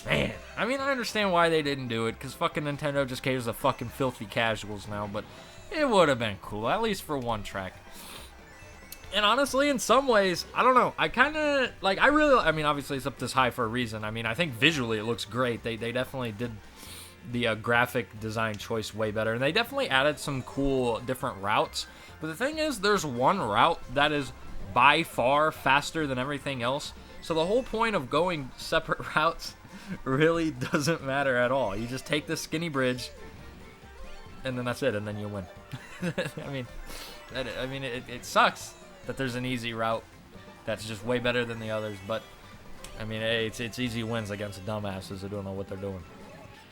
Man, I mean, I understand why they didn't do it, because fucking Nintendo just caters to fucking filthy casuals now, but it would have been cool, at least for one track. And honestly, in some ways, I don't know. I kind of, like, I mean, obviously it's up this high for a reason. I mean, I think visually it looks great. They definitely did the graphic design choice way better. And they definitely added some cool different routes. But the thing is, there's one route that is by far faster than everything else. So the whole point of going separate routes really doesn't matter at all. You just take the skinny bridge, and then that's it, and then you win. I mean, it sucks that there's an easy route that's just way better than the others, but I mean, hey, it's easy wins against dumbasses who don't know what they're doing.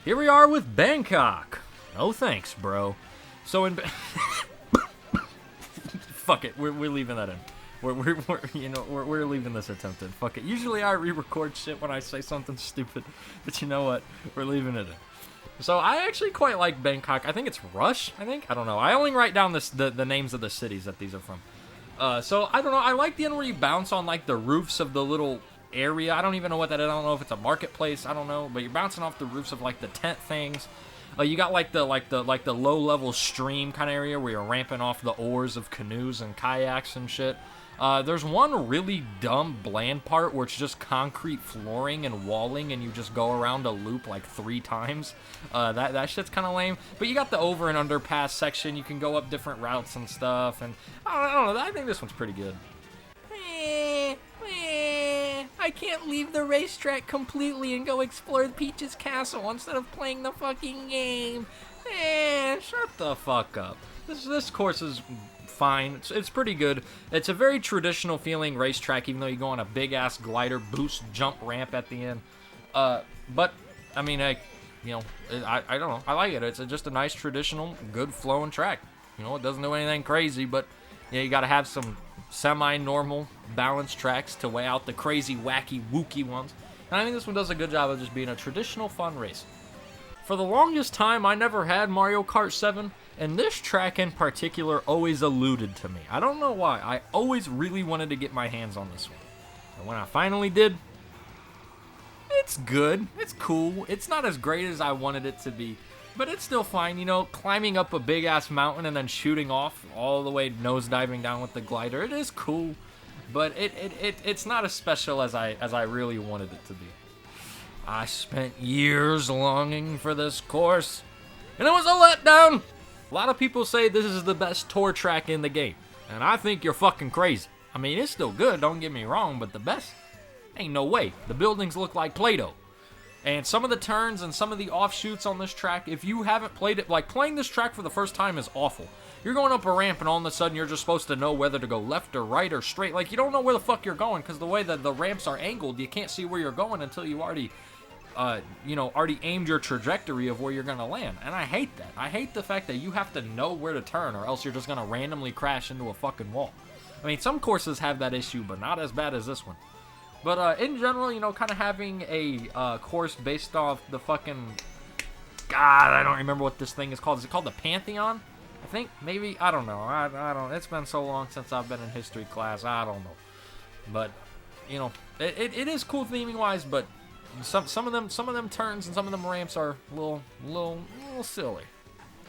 Here we are with Bangkok. No thanks, bro. So in fuck it, we're leaving that in. We're leaving this attempt in. Fuck it. Usually I re-record shit when I say something stupid, but you know what? We're leaving it in. So I actually quite like Bangkok. I think it's Rush. I don't know. I only write down the names of the cities that these are from. So I don't know. I like the end where you bounce on like the roofs of the little area. I don't even know what that is. I don't know if it's a marketplace. I don't know. But you're bouncing off the roofs of like the tent things. You got like the low level stream kind of area where you're ramping off the oars of canoes and kayaks and shit. There's one really dumb, bland part where it's just concrete flooring and walling, and you just go around a loop like 3 times. That shit's kind of lame. But you got the over and underpass section. You can go up different routes and stuff. And I don't know. I think this one's pretty good. I can't leave the racetrack completely and go explore Peach's castle instead of playing the fucking game. Shut the fuck up. This course is fine. It's pretty good. It's a very traditional feeling racetrack, even though you go on a big ass glider boost jump ramp at the end. But I mean, I don't know. I like it. It's just a nice traditional, good flowing track. You know, it doesn't do anything crazy, but you got to have some semi-normal balanced tracks to weigh out the crazy, wacky, wookie ones. And I think this one does a good job of just being a traditional fun race. For the longest time, I never had Mario Kart 7, and this track in particular always eluded to me. I don't know why. I always really wanted to get my hands on this one. And when I finally did, it's good. It's cool. It's not as great as I wanted it to be, But it's still fine, you know, climbing up a big-ass mountain and then shooting off all the way nose-diving down with the glider. It is cool, but it's not as special as I really wanted it to be. I spent years longing for this course, and it was a letdown. A lot of people say this is the best tour track in the game, and I think you're fucking crazy. I mean, it's still good, don't get me wrong, but the best? Ain't no way. The buildings look like Play-Doh. And some of the turns and some of the offshoots on this track, if you haven't played it, like playing this track for the first time is awful. You're going up a ramp and all of a sudden you're just supposed to know whether to go left or right or straight. Like, you don't know where the fuck you're going because the way that the ramps are angled, you can't see where you're going until you already, already aimed your trajectory of where you're going to land. And I hate that. I hate the fact that you have to know where to turn or else you're just going to randomly crash into a fucking wall. I mean, some courses have that issue, but not as bad as this one. But in general, you know, kind of having a course based off the fucking... God, I don't remember what this thing is called. Is it called the Pantheon? I think, maybe, I don't know. I don't. It's been so long since I've been in history class. I don't know. But, you know, it is cool theming wise, but some of them turns and some of them ramps are a little silly.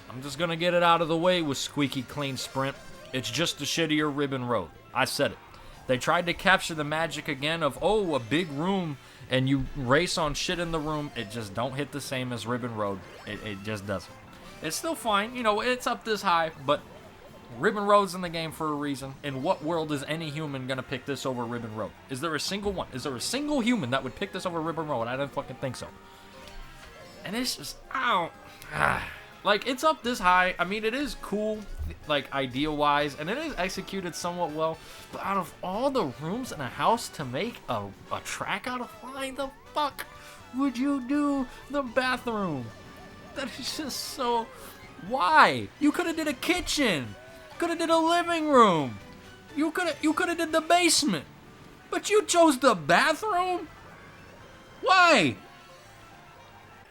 I'm just gonna get it out of the way with squeaky clean sprint. It's just a shittier ribbon road. I said it. They tried to capture the magic again of, oh, a big room, and you race on shit in the room. It just don't hit the same as Ribbon Road. It just doesn't. It's still fine. You know, it's up this high, but Ribbon Road's in the game for a reason. In what world is any human going to pick this over Ribbon Road? Is there a single one? Is there a single human that would pick this over Ribbon Road? I don't fucking think so. And it's just, like, it's up this high. I mean, it is cool, like, idea-wise, and it is executed somewhat well. But out of all the rooms in a house to make a track out of, why the fuck would you do the bathroom? That is just so... Why? You could have did a kitchen. Could have did a living room. You could have did the basement. But you chose the bathroom? Why?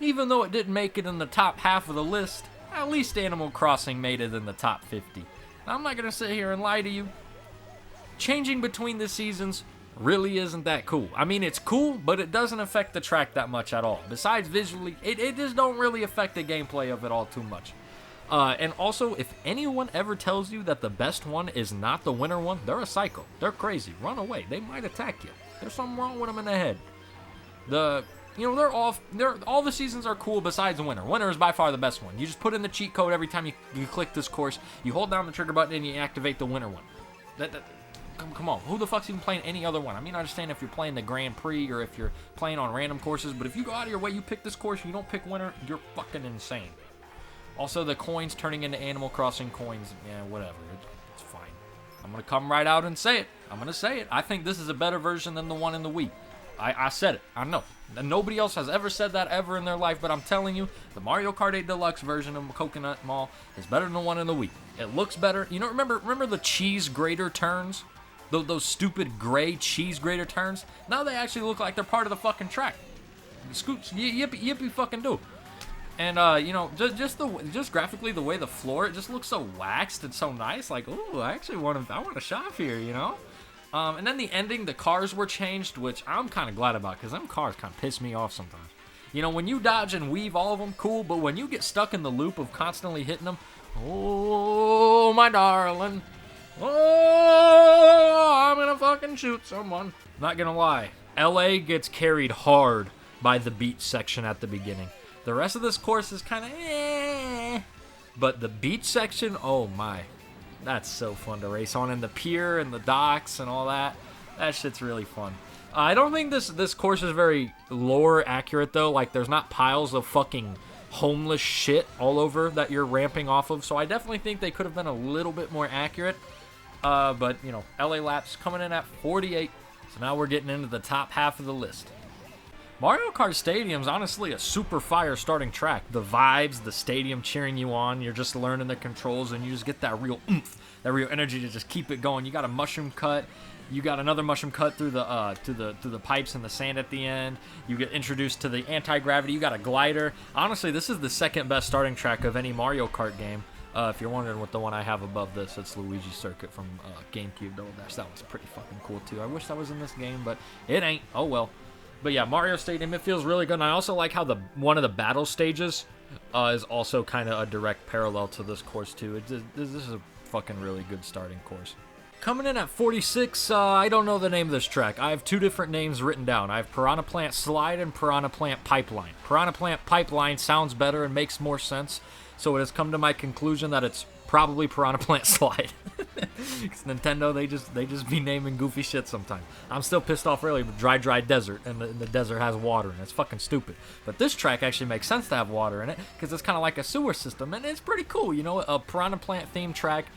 Even though it didn't make it in the top half of the list, at least Animal Crossing made it in the top 50. Now, I'm not going to sit here and lie to you. Changing between the seasons really isn't that cool. I mean, it's cool, but it doesn't affect the track that much at all. Besides visually, it just don't really affect the gameplay of it all too much. And also, if anyone ever tells you that the best one is not the winner one, they're a psycho. They're crazy. Run away. They might attack you. There's something wrong with them in the head. You know, all the seasons are cool besides Winter. Winter is by far the best one. You just put in the cheat code every time you click this course. You hold down the trigger button and you activate the Winter one. Come on. Who the fuck's even playing any other one? I mean, I understand if you're playing the Grand Prix or if you're playing on random courses, but if you go out of your way, you pick this course, you don't pick Winter, you're fucking insane. Also, the coins turning into Animal Crossing coins, yeah, whatever. It's fine. I'm going to come right out and say it. I'm going to say it. I think this is a better version than the one in the Wii. I said it. I know. And nobody else has ever said that ever in their life, but I'm telling you, the Mario Kart 8 Deluxe version of Coconut Mall is better than the one in the Wii. It looks better. You know, remember the cheese grater turns? Those stupid gray cheese grater turns? Now they actually look like they're part of the fucking track. Scoops, yippee fucking do. And, you know, just graphically, the way the floor, it just looks so waxed and so nice. Like, ooh, I want to shop here, you know? And then the ending, the cars were changed, which I'm kind of glad about, because them cars kind of piss me off sometimes. You know, when you dodge and weave all of them, cool, but when you get stuck in the loop of constantly hitting them, oh, my darling, oh, I'm gonna fucking shoot someone. Not gonna lie, LA gets carried hard by the beach section at the beginning. The rest of this course is kind of but the beach section, oh my. That's so fun to race on, and the pier and the docks and all that. That shit's really fun. I don't think this course is very lore accurate, though. Like, there's not piles of fucking homeless shit all over that you're ramping off of. So I definitely think they could have been a little bit more accurate. But, you know, LA Laps coming in at 48. So now we're getting into the top half of the list. Mario Kart Stadium's honestly a super fire starting track. The vibes, the stadium cheering you on, you're just learning the controls, and you just get that real oomph, that real energy to just keep it going. You got a mushroom cut, you got another mushroom cut through the through the pipes and the sand at the end. You get introduced to the anti-gravity. You got a glider. Honestly, this is the second best starting track of any Mario Kart game. If you're wondering what the one I have above this, it's Luigi's Circuit from GameCube Double Dash. That was pretty fucking cool too. I wish that was in this game, but it ain't. Oh well. But yeah, Mario Stadium, it feels really good. And I also like how one of the battle stages is also kind of a direct parallel to this course too. This is a fucking really good starting course. Coming in at 46, I don't know the name of this track. I have two different names written down. I have Piranha Plant Slide and Piranha Plant Pipeline. Piranha Plant Pipeline sounds better and makes more sense, so it has come to my conclusion that it's probably Piranha Plant Slide. Because Nintendo, they just be naming goofy shit sometimes. I'm still pissed off really with Dry Desert, and the desert has water, and it's fucking stupid. But this track actually makes sense to have water in it, because it's kind of like a sewer system, and it's pretty cool, you know, a Piranha Plant themed track.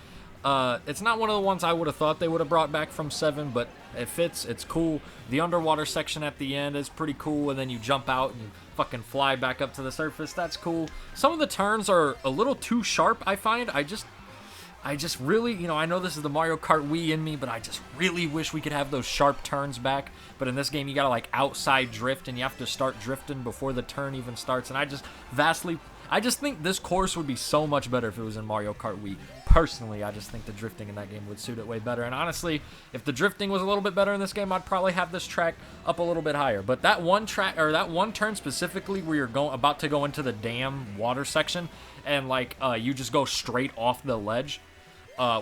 It's not one of the ones I would have thought they would have brought back from 7, but it fits, it's cool. The underwater section at the end is pretty cool, and then you jump out and you fucking fly back up to the surface. That's cool. Some of the turns are a little too sharp, I find. I just really, you know, I know this is the Mario Kart Wii in me, but I just really wish we could have those sharp turns back. But in this game, you gotta like outside drift, and you have to start drifting before the turn even starts. And I just think this course would be so much better if it was in Mario Kart Wii. Personally, I just think the drifting in that game would suit it way better. And honestly, if the drifting was a little bit better in this game, I'd probably have this track up a little bit higher. But that one track, or that one turn specifically, where you're about to go into the dam water section, and like you just go straight off the ledge,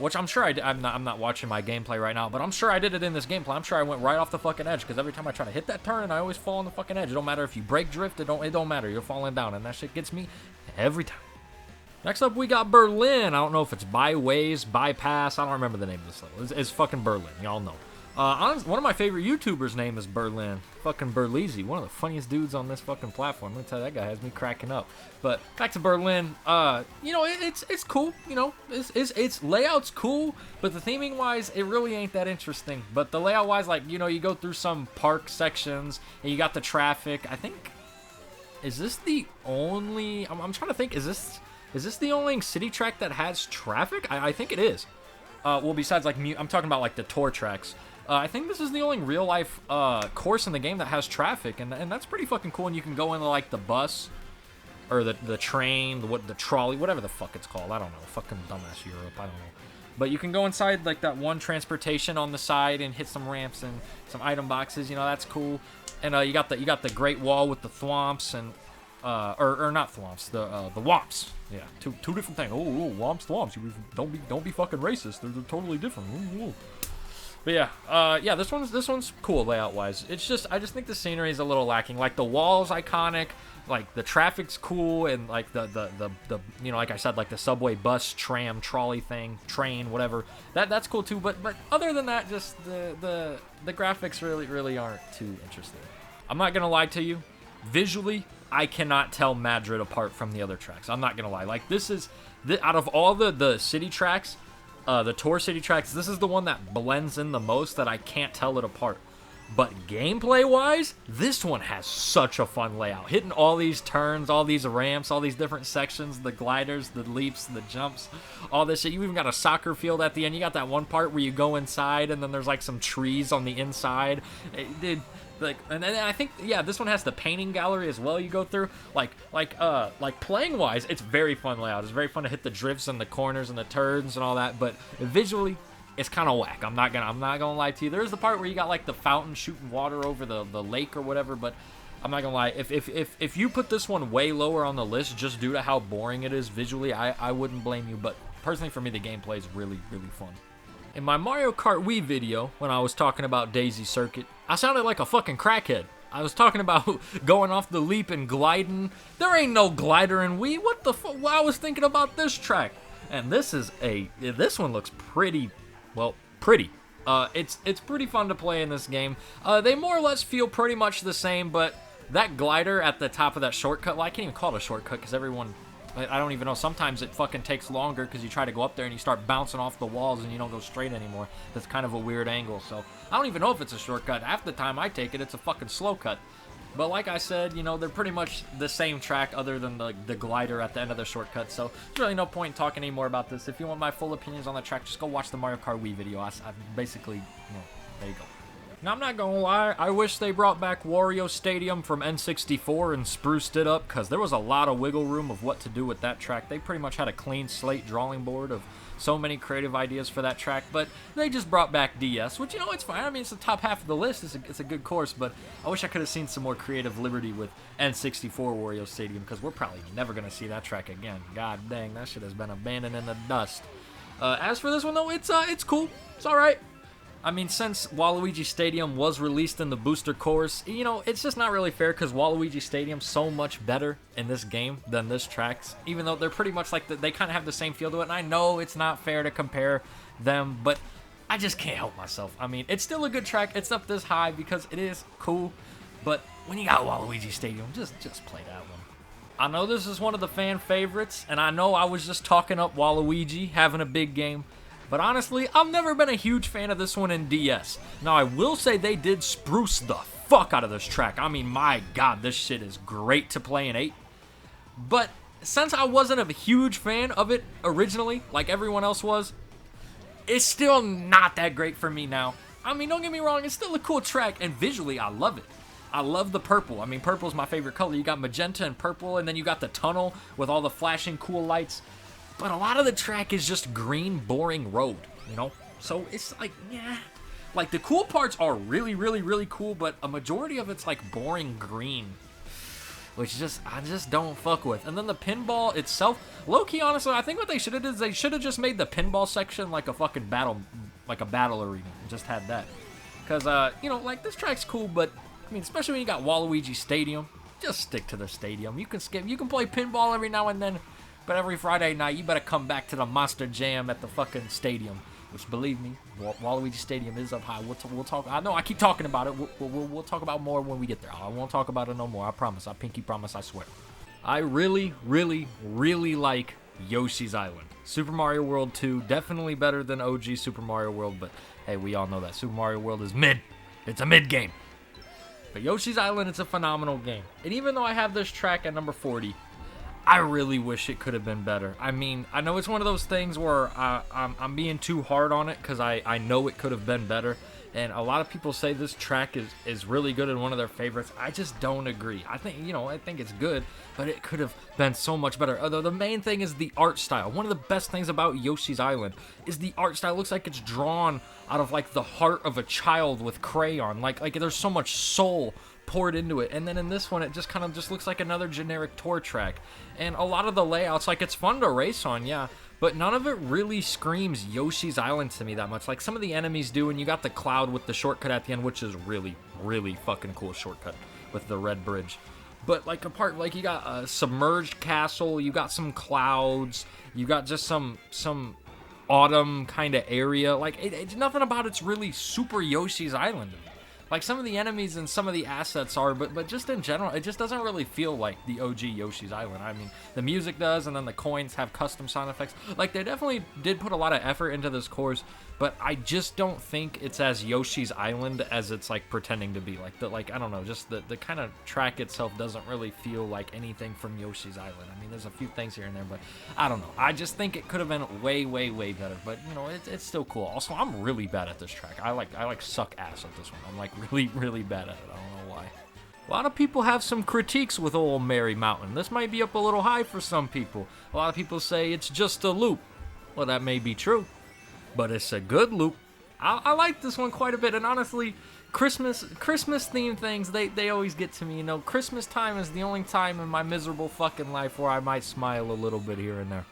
which I'm sure I'm not watching my gameplay right now, but I'm sure I did it in this gameplay. I'm sure I went right off the fucking edge, because every time I try to hit that turn, I always fall on the fucking edge. It don't matter if you break drift, it don't matter. You're falling down, and that shit gets me every time. Next up, we got Berlin. I don't know if it's Byways, Bypass. I don't remember the name of this level. It's fucking Berlin. Y'all know. Honestly, one of my favorite YouTubers' name is Berlin. Fucking Berleezy. One of the funniest dudes on this fucking platform. I'm gonna tell you, that guy has me cracking up. But back to Berlin. You know, it's cool. You know, its layout's cool, but the theming wise, it really ain't that interesting. But the layout wise, like, you know, you go through some park sections, and you got the traffic. I think, is this the only? I'm trying to think. Is this the only city track that has traffic? I think it is. Well, besides, like, I'm talking about, like, the tour tracks. I think this is the only real-life course in the game that has traffic, and that's pretty fucking cool, and you can go into, like, the bus, or the train, the trolley, whatever the fuck it's called. I don't know. Fucking dumbass Europe. I don't know. But you can go inside, like, that one transportation on the side and hit some ramps and some item boxes. You know, that's cool. And you got the Great Wall with the thwomps and... or not thwomps, the womps. Yeah, two different things. Oh, womps, thwomps. You don't be fucking racist. They're totally different. Ooh. But yeah, this one's cool layout wise. It's just, I just think the scenery is a little lacking. Like, the wall's iconic, like the traffic's cool, and like the you know, like I said, like the subway, bus, tram, trolley thing, train, whatever. That's cool too. But other than that, just the graphics really aren't too interesting. I'm not gonna lie to you, visually, I cannot tell Madrid apart from the other tracks. I'm not gonna lie. Like, out of all the city tracks, the tour city tracks, this is the one that blends in the most, that I can't tell it apart. But gameplay-wise, this one has such a fun layout. Hitting all these turns, all these ramps, all these different sections, the gliders, the leaps, the jumps, all this shit. You even got a soccer field at the end. You got that one part where you go inside, and then there's like some trees on the inside. Dude, like, and then I think, yeah, this one has the painting gallery as well you go through. Like playing wise, it's very fun layout. It's very fun to hit the drifts and the corners and the turns and all that, but visually, it's kind of whack. I'm not gonna lie to you. There's the part where you got like the fountain shooting water over the lake or whatever, but I'm not gonna lie. If you put this one way lower on the list just due to how boring it is visually, I wouldn't blame you. But personally, for me, the gameplay is really fun. In my Mario Kart Wii video, when I was talking about Daisy Circuit, I sounded like a fucking crackhead. I was talking about going off the leap and gliding. There ain't no glider in Wii. What the fuck? Well, I was thinking about this track. And this one looks pretty, well, pretty. It's pretty fun to play in this game. They more or less feel pretty much the same, but that glider at the top of that shortcut, well, I can't even call it a shortcut because everyone... I don't even know. Sometimes it fucking takes longer because you try to go up there and you start bouncing off the walls and you don't go straight anymore. That's kind of a weird angle. So I don't even know if it's a shortcut. Half the time I take it, it's a fucking slow cut. But like I said, you know, they're pretty much the same track other than the glider at the end of the shortcut. So there's really no point in talking anymore about this. If you want my full opinions on the track, just go watch the Mario Kart Wii video. I basically, you know, there you go. Now, I'm not gonna lie, I wish they brought back Wario Stadium from N64 and spruced it up, because there was a lot of wiggle room of what to do with that track. They pretty much had a clean slate drawing board of so many creative ideas for that track, but they just brought back DS, which, you know, it's fine. I mean, it's the top half of the list. It's a good course, but I wish I could have seen some more creative liberty with N64 Wario Stadium, because we're probably never gonna see that track again. God dang, that shit has been abandoned in the dust. As for this one, though, it's cool. It's alright. I mean, since Waluigi Stadium was released in the booster course, you know, it's just not really fair, because Waluigi Stadium's so much better in this game than this track's, even though they're pretty much like, they kind of have the same feel to it, and I know it's not fair to compare them, but I just can't help myself. I mean, it's still a good track. It's up this high because it is cool, but when you got Waluigi Stadium, just play that one. I know this is one of the fan favorites, and I know I was just talking up Waluigi having a big game, but honestly, I've never been a huge fan of this one in DS. Now, I will say they did spruce the fuck out of this track. I mean, my god, this shit is great to play in 8. But since I wasn't a huge fan of it originally, like everyone else was, it's still not that great for me now. I mean, don't get me wrong, it's still a cool track, and visually, I love it. I love the purple. I mean, purple's my favorite color. You got magenta and purple, and then you got the tunnel with all the flashing cool lights. But a lot of the track is just green, boring road, you know? So it's like, yeah. Like, the cool parts are really, really, really cool, but a majority of it's like boring green, which I just don't fuck with. And then the pinball itself, low-key, honestly, I think what they should have did is they should have just made the pinball section like a fucking battle, like a battle arena, and just had that. Because, you know, like, this track's cool, but, I mean, especially when you got Waluigi Stadium, just stick to the stadium. You can skip, you can play pinball every now and then, but every Friday night, you better come back to the Monster Jam at the fucking stadium. Which, believe me, Waluigi Stadium is up high. We'll talk. I know I keep talking about it. We'll talk about more when we get there. I won't talk about it no more. I promise. I pinky promise. I swear. I really, really, really like Yoshi's Island. Super Mario World 2, definitely better than OG Super Mario World. But hey, we all know that Super Mario World is mid. It's a mid game. But Yoshi's Island, it's a phenomenal game. And even though I have this track at number 40, I really wish it could have been better. I mean, I know it's one of those things where I'm being too hard on it because I know it could have been better. And a lot of people say this track is really good and one of their favorites. I just don't agree. I think, you know, I think it's good, but it could have been so much better. Although the main thing is the art style. One of the best things about Yoshi's Island is the art style. It looks like it's drawn out of like the heart of a child with crayon. Like there's so much soul poured into it. And then in this one, it just kind of just looks like another generic tour track. And a lot of the layouts, like, it's fun to race on, yeah, but none of it really screams Yoshi's Island to me that much. Like, some of the enemies do, and you got the cloud with the shortcut at the end, which is really, really fucking cool shortcut with the red bridge. But, like, apart, like, you got a submerged castle, you got some clouds, you got just some autumn kind of area. Like, it's nothing about it's really super Yoshi's Island. Like, some of the enemies and some of the assets are, but just in general, it just doesn't really feel like the OG Yoshi's Island. I mean, the music does, and then the coins have custom sound effects. Like, they definitely did put a lot of effort into this course, but I just don't think it's as Yoshi's Island as it's, like, pretending to be. Like, I don't know, just the kind of track itself doesn't really feel like anything from Yoshi's Island. I mean, there's a few things here and there, but I don't know. I just think it could have been way, way, way better, but, you know, it's still cool. Also, I'm really bad at this track. I like suck ass at this one. I'm, like, really, really bad at it. I don't know why. A lot of people have some critiques with old Mary Mountain. This might be up a little high for some people. A lot of people say it's just a loop. Well, that may be true, but it's a good loop. I like this one quite a bit, and honestly, Christmas themed things, they always get to me. You know, Christmas time is the only time in my miserable fucking life where I might smile a little bit here and there.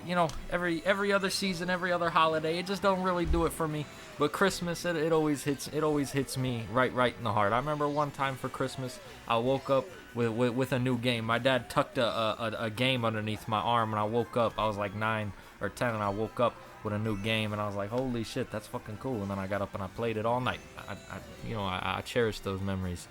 You know, every other season, every other holiday, it just don't really do it for me. But Christmas, it always hits me right in the heart. I remember one time for Christmas, I woke up with a new game. My dad tucked a game underneath my arm, and I woke up. I was like 9 or 10, and I woke up with a new game, and I was like, holy shit, that's fucking cool. And then I got up and I played it all night. I cherish those memories.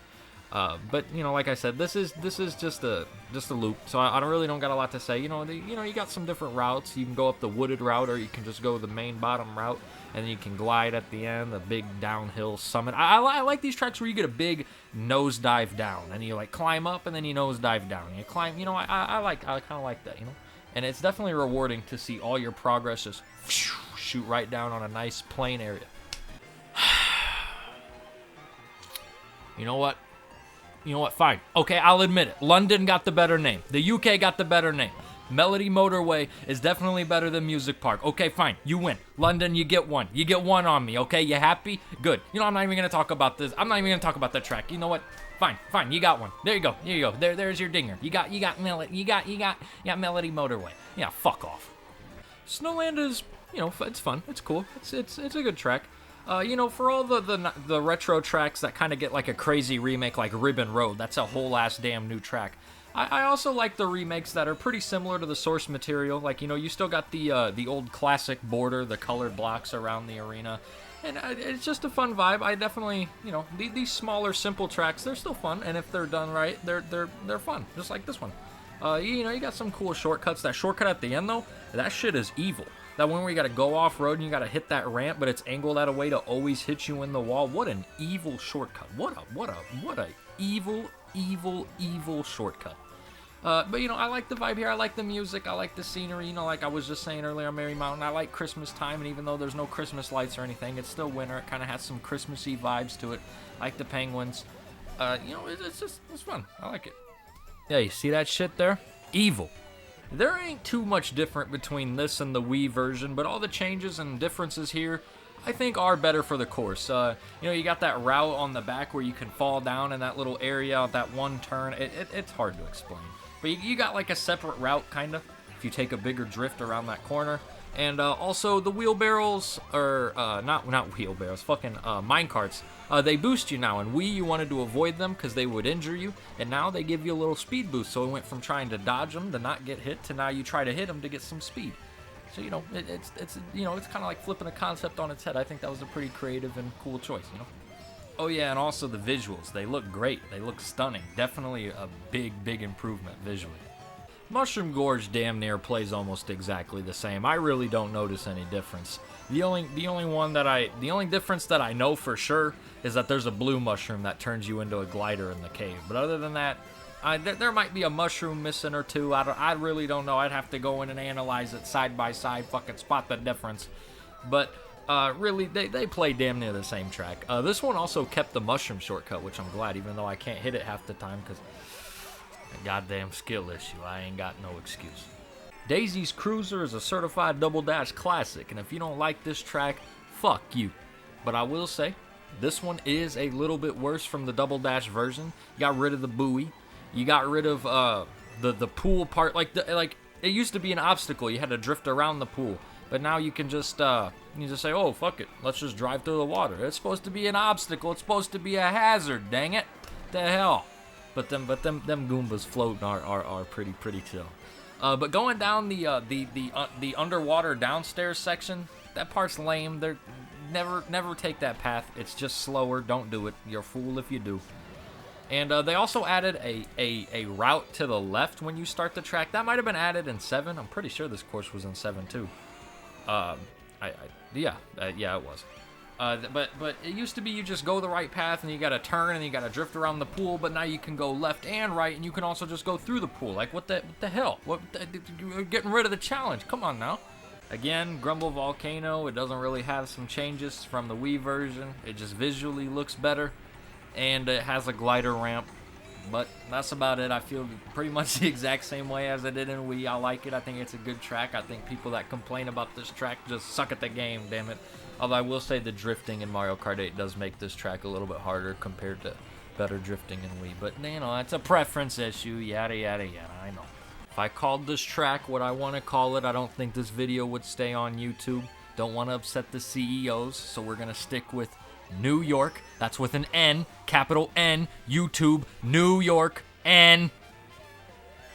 But you know, like I said, this is just a loop, so I really don't got a lot to say. You know, you got some different routes. You can go up the wooded route, or you can just go the main bottom route, and then you can glide at the end, the big downhill summit. I like these tracks where you get a big nosedive down, and you like climb up, and then you nosedive down. And you climb. You know, I kind of like that. You know, and it's definitely rewarding to see all your progress just shoot right down on a nice plain area. You know what? You know what? Fine. Okay, I'll admit it. London got the better name. The UK got the better name. Melody Motorway is definitely better than Music Park. Okay, fine. You win. London, you get one. You get one on me, okay? You happy? Good. You know, I'm not even going to talk about this. I'm not even going to talk about the track. You know what? Fine, fine. You got one. There you go. Here you go. There's your dinger. You got Melody. You got Melody Motorway. Yeah, fuck off. Snowland is, you know, it's fun. It's cool. It's a good track. You know, for all the retro tracks that kind of get like a crazy remake like Ribbon Road, that's a whole ass damn new track. I also like the remakes that are pretty similar to the source material. Like, you know, you still got the old classic border, the colored blocks around the arena. And it's just a fun vibe. I definitely, you know, these smaller, simple tracks, they're still fun. And if they're done right, they're fun. Just like this one. You know, you got some cool shortcuts. That shortcut at the end, though, that shit is evil. That one where you gotta go off-road and you gotta hit that ramp, but it's angled at a way to always hit you in the wall. What an evil shortcut. What a evil shortcut. But, you know, I like the vibe here. I like the music. I like the scenery. You know, like I was just saying earlier on Merry Mountain, I like Christmas time, and even though there's no Christmas lights or anything, it's still winter. It kind of has some Christmassy vibes to it. I like the penguins. You know, it's fun. I like it. Yeah, you see that shit there? Evil. There ain't too much different between this and the Wii version, but all the changes and differences here, I think, are better for the course. You know, you got that route on the back where you can fall down in that little area, that one turn. It's hard to explain. But you got like a separate route, kind of, if you take a bigger drift around that corner. And also the wheelbarrows, or not wheelbarrows, fucking minecarts, they boost you now. In Wii, you wanted to avoid them because they would injure you, and now they give you a little speed boost. So it went from trying to dodge them to not get hit to now you try to hit them to get some speed. So, you know, it's you know, it's kind of like flipping a concept on its head. I think that was a pretty creative and cool choice, you know. Oh yeah, and also the visuals. They look great. They look stunning. Definitely a big improvement visually. Mushroom Gorge damn near plays almost exactly the same. I really don't notice any difference. The only difference that I know for sure is that there's a blue mushroom that turns you into a glider in the cave. But other than that, there might be a mushroom missing or two. I really don't know. I'd have to go in and analyze it side by side, fucking spot the difference. But really, they play damn near the same track. This one also kept the mushroom shortcut, which I'm glad, even though I can't hit it half the time because a goddamn skill issue. I ain't got no excuse. Daisy's Cruiser is a certified Double Dash classic, and if you don't like this track, fuck you. But I will say, this one is a little bit worse from the Double Dash version. You got rid of the buoy. You got rid of the pool part. Like it used to be an obstacle. You had to drift around the pool. But now you can just say, oh, fuck it. Let's just drive through the water. It's supposed to be an obstacle. It's supposed to be a hazard, dang it. The hell. But them Goombas floating are pretty chill. But going down the underwater downstairs section, that part's lame. They're never take that path. It's just slower. Don't do it. You're a fool if you do. And they also added a route to the left when you start the track. That might have been added in 7. I'm pretty sure this course was in 7 too. Yeah, it was. But it used to be you just go the right path and you gotta turn and you gotta drift around the pool, but now you can go left and right and you can also just go through the pool. Like, what the hell? You're getting rid of the challenge. Come on now. Again, Grumble Volcano, it doesn't really have some changes from the Wii version. It just visually looks better, and it has a glider ramp. But that's about it. I feel pretty much the exact same way as I did in Wii. I like it. I think it's a good track. I think people that complain about this track just suck at the game, damn it. Although I will say the drifting in Mario Kart 8 does make this track a little bit harder compared to better drifting in Wii. But, you know, it's a preference issue, yada, yada, yada, I know. If I called this track what I want to call it, I don't think this video would stay on YouTube. Don't want to upset the CEOs, so we're going to stick with New York. That's with an N, capital N, YouTube, New York, N.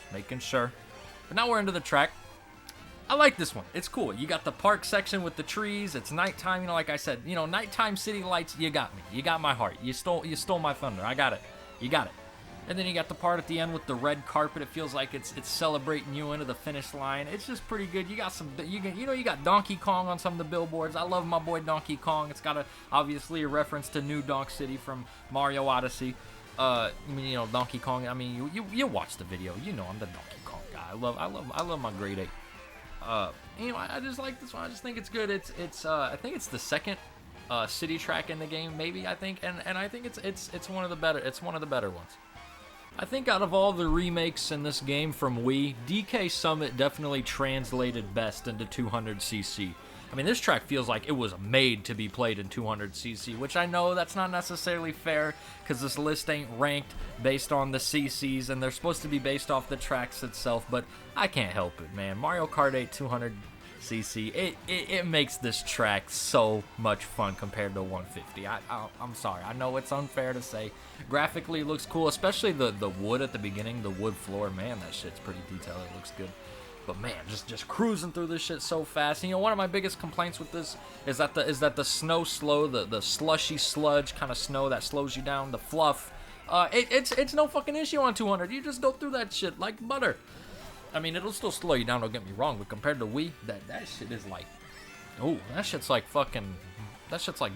Just making sure. But now we're into the track. I like this one. It's cool. You got the park section with the trees. It's nighttime. You know, like I said, you know, nighttime city lights. You got me. You got my heart. You stole my thunder. I got it. You got it. And then you got the part at the end with the red carpet. It feels like it's celebrating you into the finish line. It's just pretty good. You got some, you got Donkey Kong on some of the billboards. I love my boy Donkey Kong. It's got obviously a reference to New Donk City from Mario Odyssey. I mean, you know, Donkey Kong. I mean, you watch the video. You know, I'm the Donkey Kong guy. I love my grade 8. You know, I just like this one. I just think it's good. I think it's the second city track in the game, maybe, I think, and I think it's one of the better ones. I think out of all the remakes in this game from Wii, DK Summit definitely translated best into 200cc. I mean, this track feels like it was made to be played in 200cc, which I know that's not necessarily fair, because this list ain't ranked based on the CCs, and they're supposed to be based off the tracks itself, but I can't help it, man. Mario Kart 8 200cc, it makes this track so much fun compared to 150. I'm sorry, I know it's unfair to say. Graphically, it looks cool, especially the wood at the beginning, the wood floor. Man, that shit's pretty detailed. It looks good. But man, just cruising through this shit so fast. And, you know, one of my biggest complaints with this is that the snow slow, the slushy sludge kind of snow that slows you down, the fluff. It's no fucking issue on 200. You just go through that shit like butter. I mean, it'll still slow you down, don't get me wrong, but compared to Wii, that shit is like, oh, that shit's like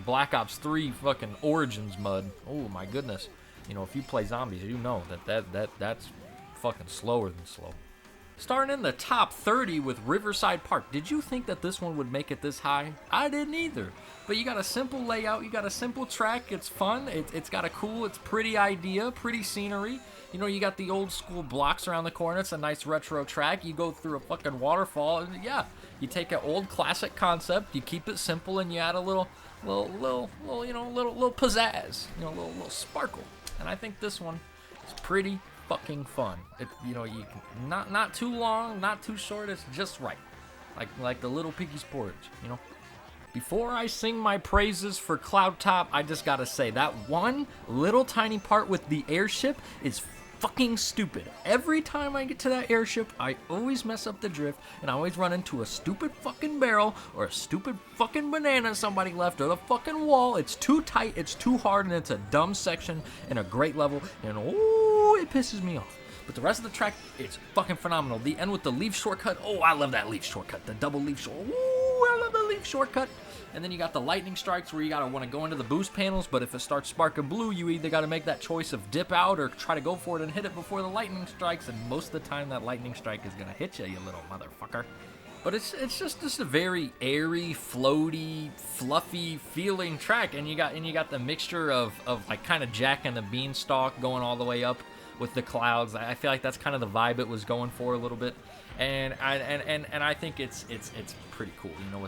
Black Ops 3 fucking Origins mud. Oh my goodness. You know, if you play zombies, you know that's fucking slower than slow. Starting in the top 30 with Riverside Park. Did you think that this one would make it this high? I didn't either. But you got a simple layout, you got a simple track, it's fun, it's got a cool, it's pretty idea, pretty scenery. You know, you got the old school blocks around the corner, it's a nice retro track, you go through a fucking waterfall, and yeah, you take an old classic concept, you keep it simple, and you add a little pizzazz, you know, a little sparkle. And I think this one is pretty fucking fun. It, you know, you can, not too long, not too short, it's just right. Like the Little Piggy's porridge, you know. Before I sing my praises for Cloud Top, I just gotta say, that one little tiny part with the airship is fucking stupid. Every time I get to that airship, I always mess up the drift, and I always run into a stupid fucking barrel, or a stupid fucking banana somebody left, or the fucking wall. It's too tight, it's too hard, and it's a dumb section in a great level, and oh, it pisses me off. But the rest of the track, it's fucking phenomenal. The end with the leaf shortcut, oh, I love that leaf shortcut. The double leaf shortcut, ooh, I love the leaf shortcut. And then you got the lightning strikes where you gotta want to go into the boost panels, but if it starts sparking blue, you either gotta make that choice of dip out or try to go for it and hit it before the lightning strikes, and most of the time that lightning strike is gonna hit you, you little motherfucker. But it's just a very airy, floaty, fluffy feeling track, and you got the mixture of like kind of Jack and the Beanstalk going all the way up with the clouds. I feel like that's kind of the vibe it was going for a little bit, and I think it's pretty cool, you know,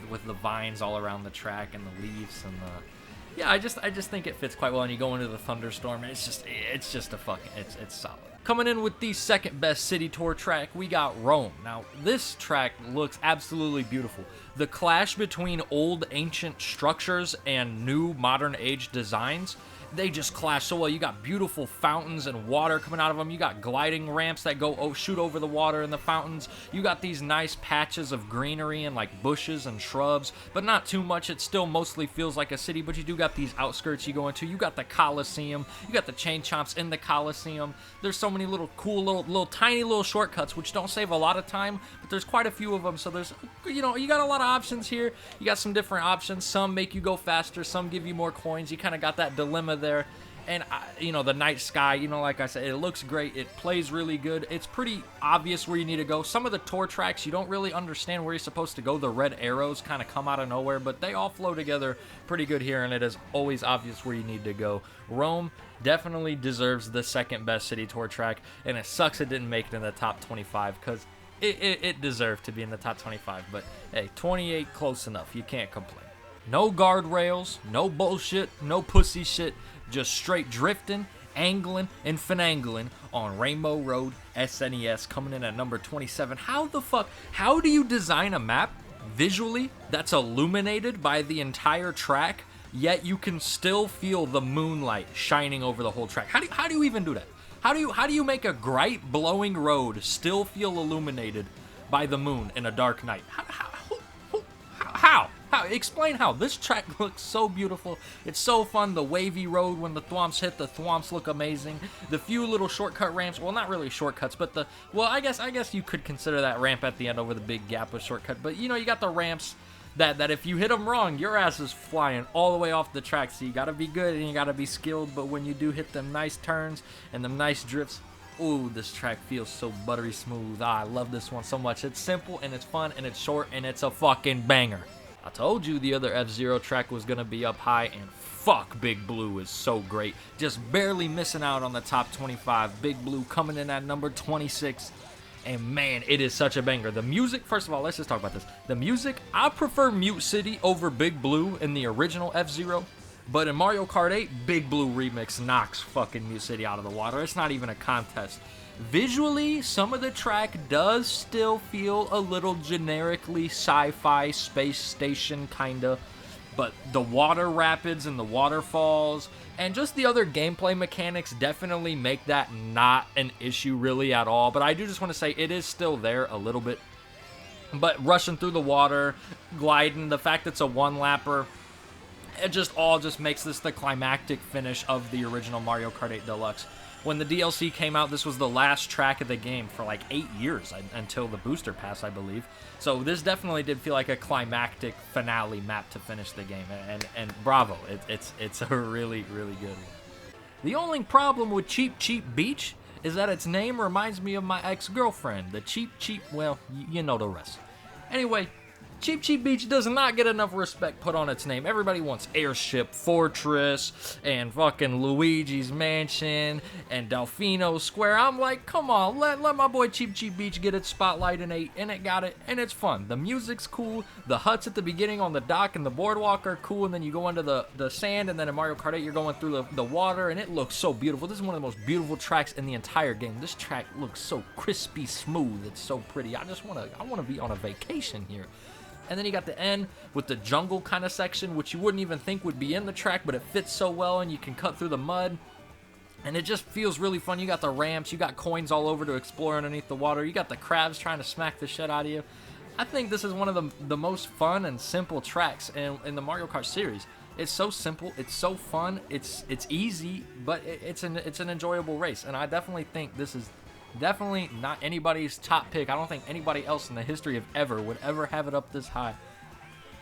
with the vines all around the track and the leaves and the, yeah, I just think it fits quite well. And you go into the thunderstorm, and it's just a fucking, it's solid. Coming in with the second best city tour track, we got Rome. Now, this track looks absolutely beautiful. The clash between old ancient structures and new modern age designs, they just clash so well. You got beautiful fountains and water coming out of them. You got gliding ramps that go shoot over the water in the fountains. You got these nice patches of greenery and like bushes and shrubs, but not too much. It still mostly feels like a city, but you do got these outskirts you go into. You got the Colosseum. You got the chain chomps in the Colosseum. There's so many little cool little tiny little shortcuts, which don't save a lot of time, but there's quite a few of them. So there's, you know, you got a lot of options here. You got some different options. Some make you go faster. Some give you more coins. You kind of got that dilemma there. And you know, the night sky, you know, like I said, it looks great, it plays really good, it's pretty obvious where you need to go. Some of the tour tracks, you don't really understand where you're supposed to go. The red arrows kind of come out of nowhere, but they all flow together pretty good here, and it is always obvious where you need to go. Rome definitely deserves the second best city tour track, and it sucks it didn't make it in the top 25, because it deserved to be in the top 25, but hey, 28 close enough, you can't complain. No guardrails, no bullshit, no pussy shit, just straight drifting, angling, and finangling on Rainbow Road SNES, coming in at number 27. How do you design a map visually that's illuminated by the entire track, yet you can still feel the moonlight shining over the whole track? How do you even do that? How do you make a bright blowing road still feel illuminated by the moon in a dark night? How? Explain how. This track looks so beautiful. It's so fun. The wavy road when the thwomps hit, the thwomps look amazing. The few little shortcut ramps, well, not really shortcuts, but I guess you could consider that ramp at the end over the big gap a shortcut. But you know, you got the ramps that if you hit them wrong, your ass is flying all the way off the track. So you gotta be good and you gotta be skilled. But when you do hit them nice turns and them nice drifts, ooh, this track feels so buttery smooth. I love this one so much. It's simple and it's fun and it's short and it's a fucking banger. I told you the other F-Zero track was going to be up high, and fuck, Big Blue is so great. Just barely missing out on the top 25. Big Blue coming in at number 26. And man, it is such a banger. The music, first of all, let's just talk about this. The music, I prefer Mute City over Big Blue in the original F-Zero. But in Mario Kart 8, Big Blue Remix knocks fucking Mute City out of the water. It's not even a contest. Visually, some of the track does still feel a little generically sci-fi space station kinda. But the water rapids and the waterfalls and just the other gameplay mechanics definitely make that not an issue really at all. But I do just want to say it is still there a little bit. But rushing through the water, gliding, the fact it's a one-lapper, it just all just makes this the climactic finish of the original Mario Kart 8 Deluxe. When the DLC came out, this was the last track of the game for like 8 years until the booster pass, I believe. So this definitely did feel like a climactic finale map to finish the game, and bravo, it's a really, really good one. The only problem with Cheep Cheep Beach is that its name reminds me of my ex-girlfriend, the Cheep Cheep, well, you know the rest. Anyway, Cheep Cheep Beach does not get enough respect put on its name. Everybody wants Airship Fortress and fucking Luigi's Mansion and Delfino Square. I'm like, come on, let my boy Cheep Cheep Beach get its spotlight in 8, and it got it, and it's fun. The music's cool. The huts at the beginning on the dock and the boardwalk are cool, and then you go into the sand, and then in Mario Kart 8 you're going through the water, and it looks so beautiful. This is one of the most beautiful tracks in the entire game. This track looks so crispy smooth. It's so pretty. I want to be on a vacation here. And then you got the end with the jungle kind of section, which you wouldn't even think would be in the track, but it fits so well, and you can cut through the mud. And it just feels really fun. You got the ramps, you got coins all over to explore underneath the water, you got the crabs trying to smack the shit out of you. I think this is one of the most fun and simple tracks in the Mario Kart series. It's so simple, it's so fun, it's easy, but it's an enjoyable race. And I definitely think this is definitely not anybody's top pick. I don't think anybody else in the history of ever would ever have it up this high.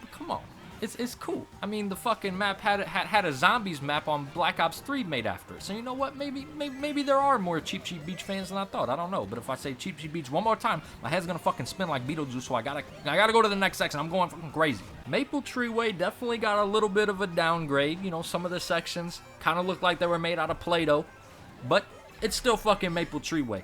But come on, it's cool. I mean, the fucking map had a zombies map on Black Ops 3 made after it. So you know what? Maybe there are more Cheep Cheep Beach fans than I thought. I don't know. But if I say Cheep Cheep Beach one more time, my head's gonna fucking spin like Beetlejuice. So I gotta go to the next section. I'm going fucking crazy. Maple Tree Way definitely got a little bit of a downgrade. You know, some of the sections kind of looked like they were made out of Play-Doh, but it's still fucking Maple Tree Way.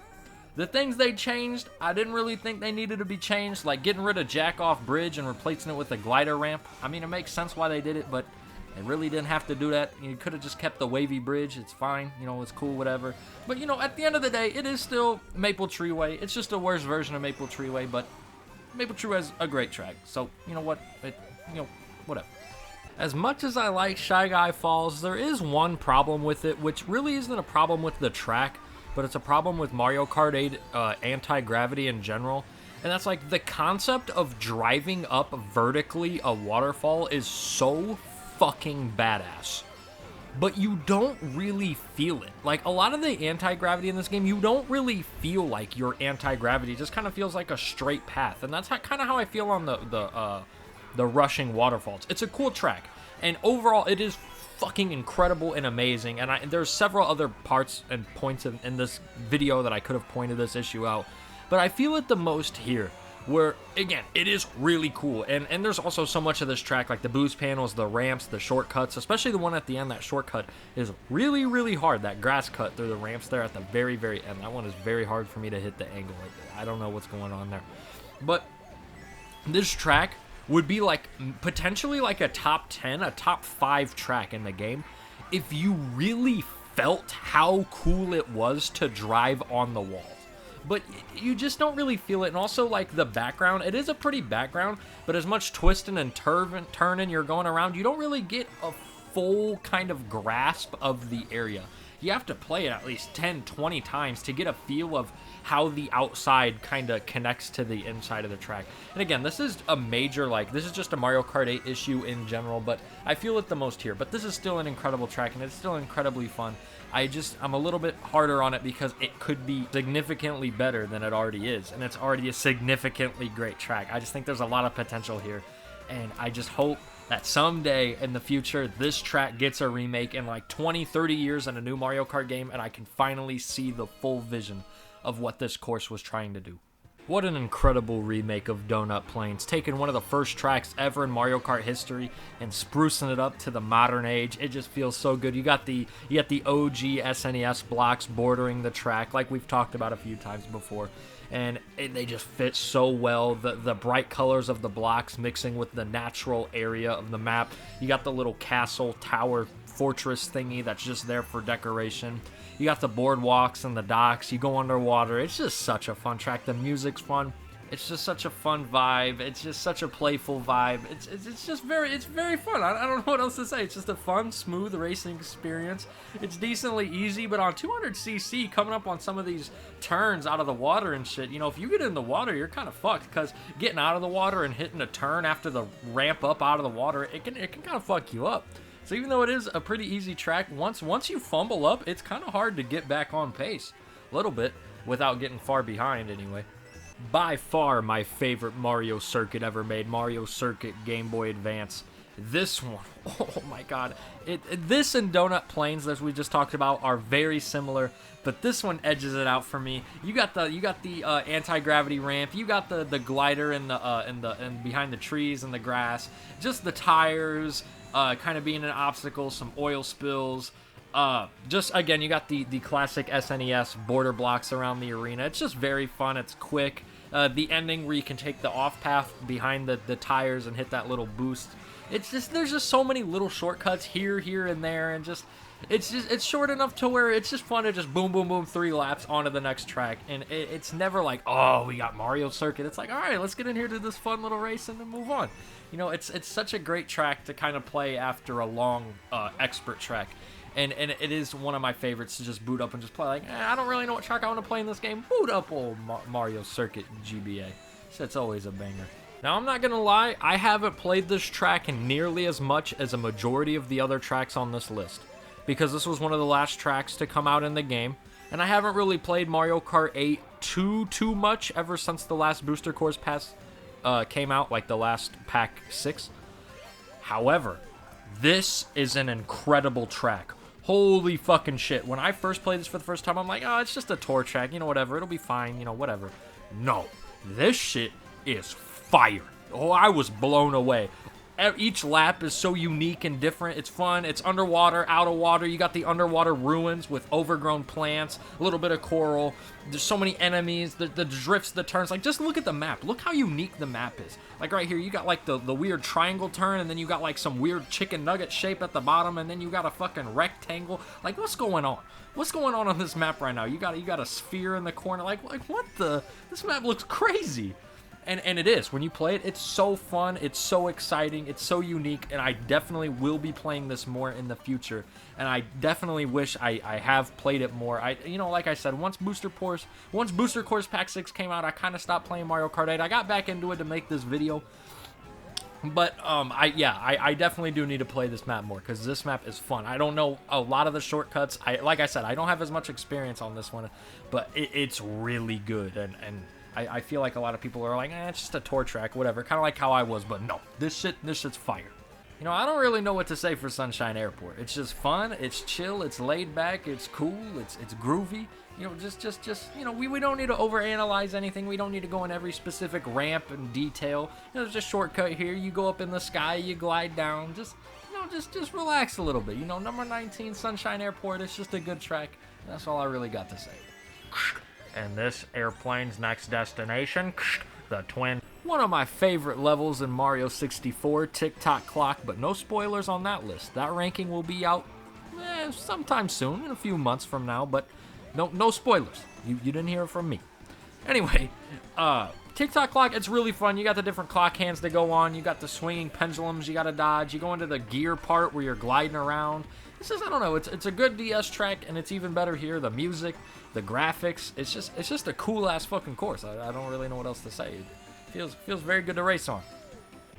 The things they changed, I didn't really think they needed to be changed, like getting rid of Jack Off Bridge and replacing it with a glider ramp. I mean, it makes sense why they did it, but they really didn't have to do that. You could have just kept the wavy bridge. It's fine. You know, it's cool, whatever. But, you know, at the end of the day, it is still Maple Tree Way. It's just a worse version of Maple Tree Way, but Maple Tree Way is a great track. So, you know what? Whatever. As much as I like Shy Guy Falls, there is one problem with it, which really isn't a problem with the track, but it's a problem with Mario Kart 8 anti-gravity in general. And that's like the concept of driving up vertically a waterfall is so fucking badass. But you don't really feel it. Like, a lot of the anti-gravity in this game, you don't really feel like your anti-gravity. It just kind of feels like a straight path. And that's kind of how I feel on the rushing waterfalls. It's a cool track. And overall, it is fucking incredible and amazing, and there's several other parts and points in this video that I could have pointed this issue out, but I feel it the most here, where, again, it is really cool, and there's also so much of this track, like the boost panels, the ramps, the shortcuts, especially the one at the end. That shortcut is really, really hard. That grass cut through the ramps there at the very, very end, that one is very hard for me to hit the angle. I don't know what's going on there, but this track would be like potentially like a top 10, a top 5 track in the game if you really felt how cool it was to drive on the walls. But you just don't really feel it. And also, like, the background, it is a pretty background, but as much twisting and turning you're going around, you don't really get a full kind of grasp of the area. You have to play it at least 10, 20 times to get a feel of how the outside kind of connects to the inside of the track. And again, this is a major, like, this is just a Mario Kart 8 issue in general, but I feel it the most here. But this is still an incredible track, and it's still incredibly fun. I'm a little bit harder on it because it could be significantly better than it already is, and it's already a significantly great track. I just think there's a lot of potential here, and I just hope that someday in the future, this track gets a remake in like 20, 30 years in a new Mario Kart game, and I can finally see the full vision of what this course was trying to do. What an incredible remake of Donut Plains, taking one of the first tracks ever in Mario Kart history and sprucing it up to the modern age. It just feels so good. You got the OG SNES blocks bordering the track, like we've talked about a few times before, and they just fit so well. The bright colors of the blocks mixing with the natural area of the map. You got the little castle, tower, fortress thingy that's just there for decoration. You got the boardwalks and the docks. You go underwater. It's just such a fun track. The music's fun. It's just such a fun vibe. It's just such a playful vibe. It's just very fun. I don't know what else to say. It's just a fun, smooth racing experience. It's decently easy, but on 200cc, coming up on some of these turns out of the water and shit, you know, if you get in the water, you're kind of fucked, because getting out of the water and hitting a turn after the ramp up out of the water, it can kind of fuck you up. So even though it is a pretty easy track, once you fumble up, it's kind of hard to get back on pace a little bit without getting far behind anyway. By far my favorite Mario Circuit ever made, Mario Circuit Game Boy Advance. This one, oh my god. This and Donut Plains, as we just talked about, are very similar, but this one edges it out for me. You got the anti-gravity ramp, you got the glider and behind the trees and the grass, just the tires, kind of being an obstacle, some oil spills. Just again, you got the classic SNES border blocks around the arena. It's just very fun. It's quick. The ending where you can take the off path behind the tires and hit that little boost. There's just so many little shortcuts here, and there, and it's short enough to where it's just fun to just boom, boom, boom, 3 laps onto the next track. And it's never like, oh, we got Mario Circuit. It's like, all right, let's get in here to this fun little race and then move on. You know, it's such a great track to kind of play after a long expert track. And it is one of my favorites to just boot up and just play. Like, I don't really know what track I want to play in this game. Boot up old Mario Circuit GBA. So it's always a banger. Now, I'm not going to lie, I haven't played this track nearly as much as a majority of the other tracks on this list, because this was one of the last tracks to come out in the game, and I haven't really played Mario Kart 8 too much ever since the last Booster Course Pass came out, like the last Pack 6. However, this is an incredible track. Holy fucking shit. When I first played this for the first time, I'm like, oh, it's just a tour track, you know, whatever, it'll be fine, you know, whatever. No, this shit is fire. Oh, I was blown away. Each lap is so unique and different. It's fun. It's underwater, out of water. You got the underwater ruins with overgrown plants, a little bit of coral. There's so many enemies, the drifts, the turns. Like, just look at the map. Look how unique the map is. Like, right here, you got, like, the weird triangle turn, and then you got, like, some weird chicken nugget shape at the bottom, and then you got a fucking rectangle. Like, what's going on? What's going on this map right now? You got a sphere in the corner. Like what the? This map looks crazy. And it is. When you play it, it's so fun, it's so exciting, it's so unique, and I definitely will be playing this more in the future. And I definitely wish I have played it more. You know, like I said, once Booster Course Pack 6 came out, I kind of stopped playing Mario Kart 8. I got back into it to make this video. But, I definitely do need to play this map more, because this map is fun. I don't know a lot of the shortcuts. Like I said, I don't have as much experience on this one, but it's really good, and I feel like a lot of people are like, it's just a tour track, whatever, kind of like how I was, but no, this shit's fire. You know, I don't really know what to say for Sunshine Airport. It's just fun, it's chill, it's laid back, it's cool, it's groovy. You know, just you know, we don't need to overanalyze anything. We don't need to go in every specific ramp and detail. You know, there's a shortcut here. You go up in the sky, you glide down. Just, you know, just relax a little bit. You know, number 19, Sunshine Airport. It's just a good track. That's all I really got to say. And this airplane's next destination, the Twin. One of my favorite levels in Mario 64, Tick-Tock Clock, but no spoilers on that list. That ranking will be out sometime soon, in a few months from now, but no spoilers. You didn't hear it from me. Anyway, Tick-Tock Clock, it's really fun. You got the different clock hands that go on. You got the swinging pendulums you got to dodge. You go into the gear part where you're gliding around. It's just, I don't know, it's a good DS track, and it's even better here. The music, the graphics, it's just a cool-ass fucking course. I don't really know what else to say. It feels very good to race on.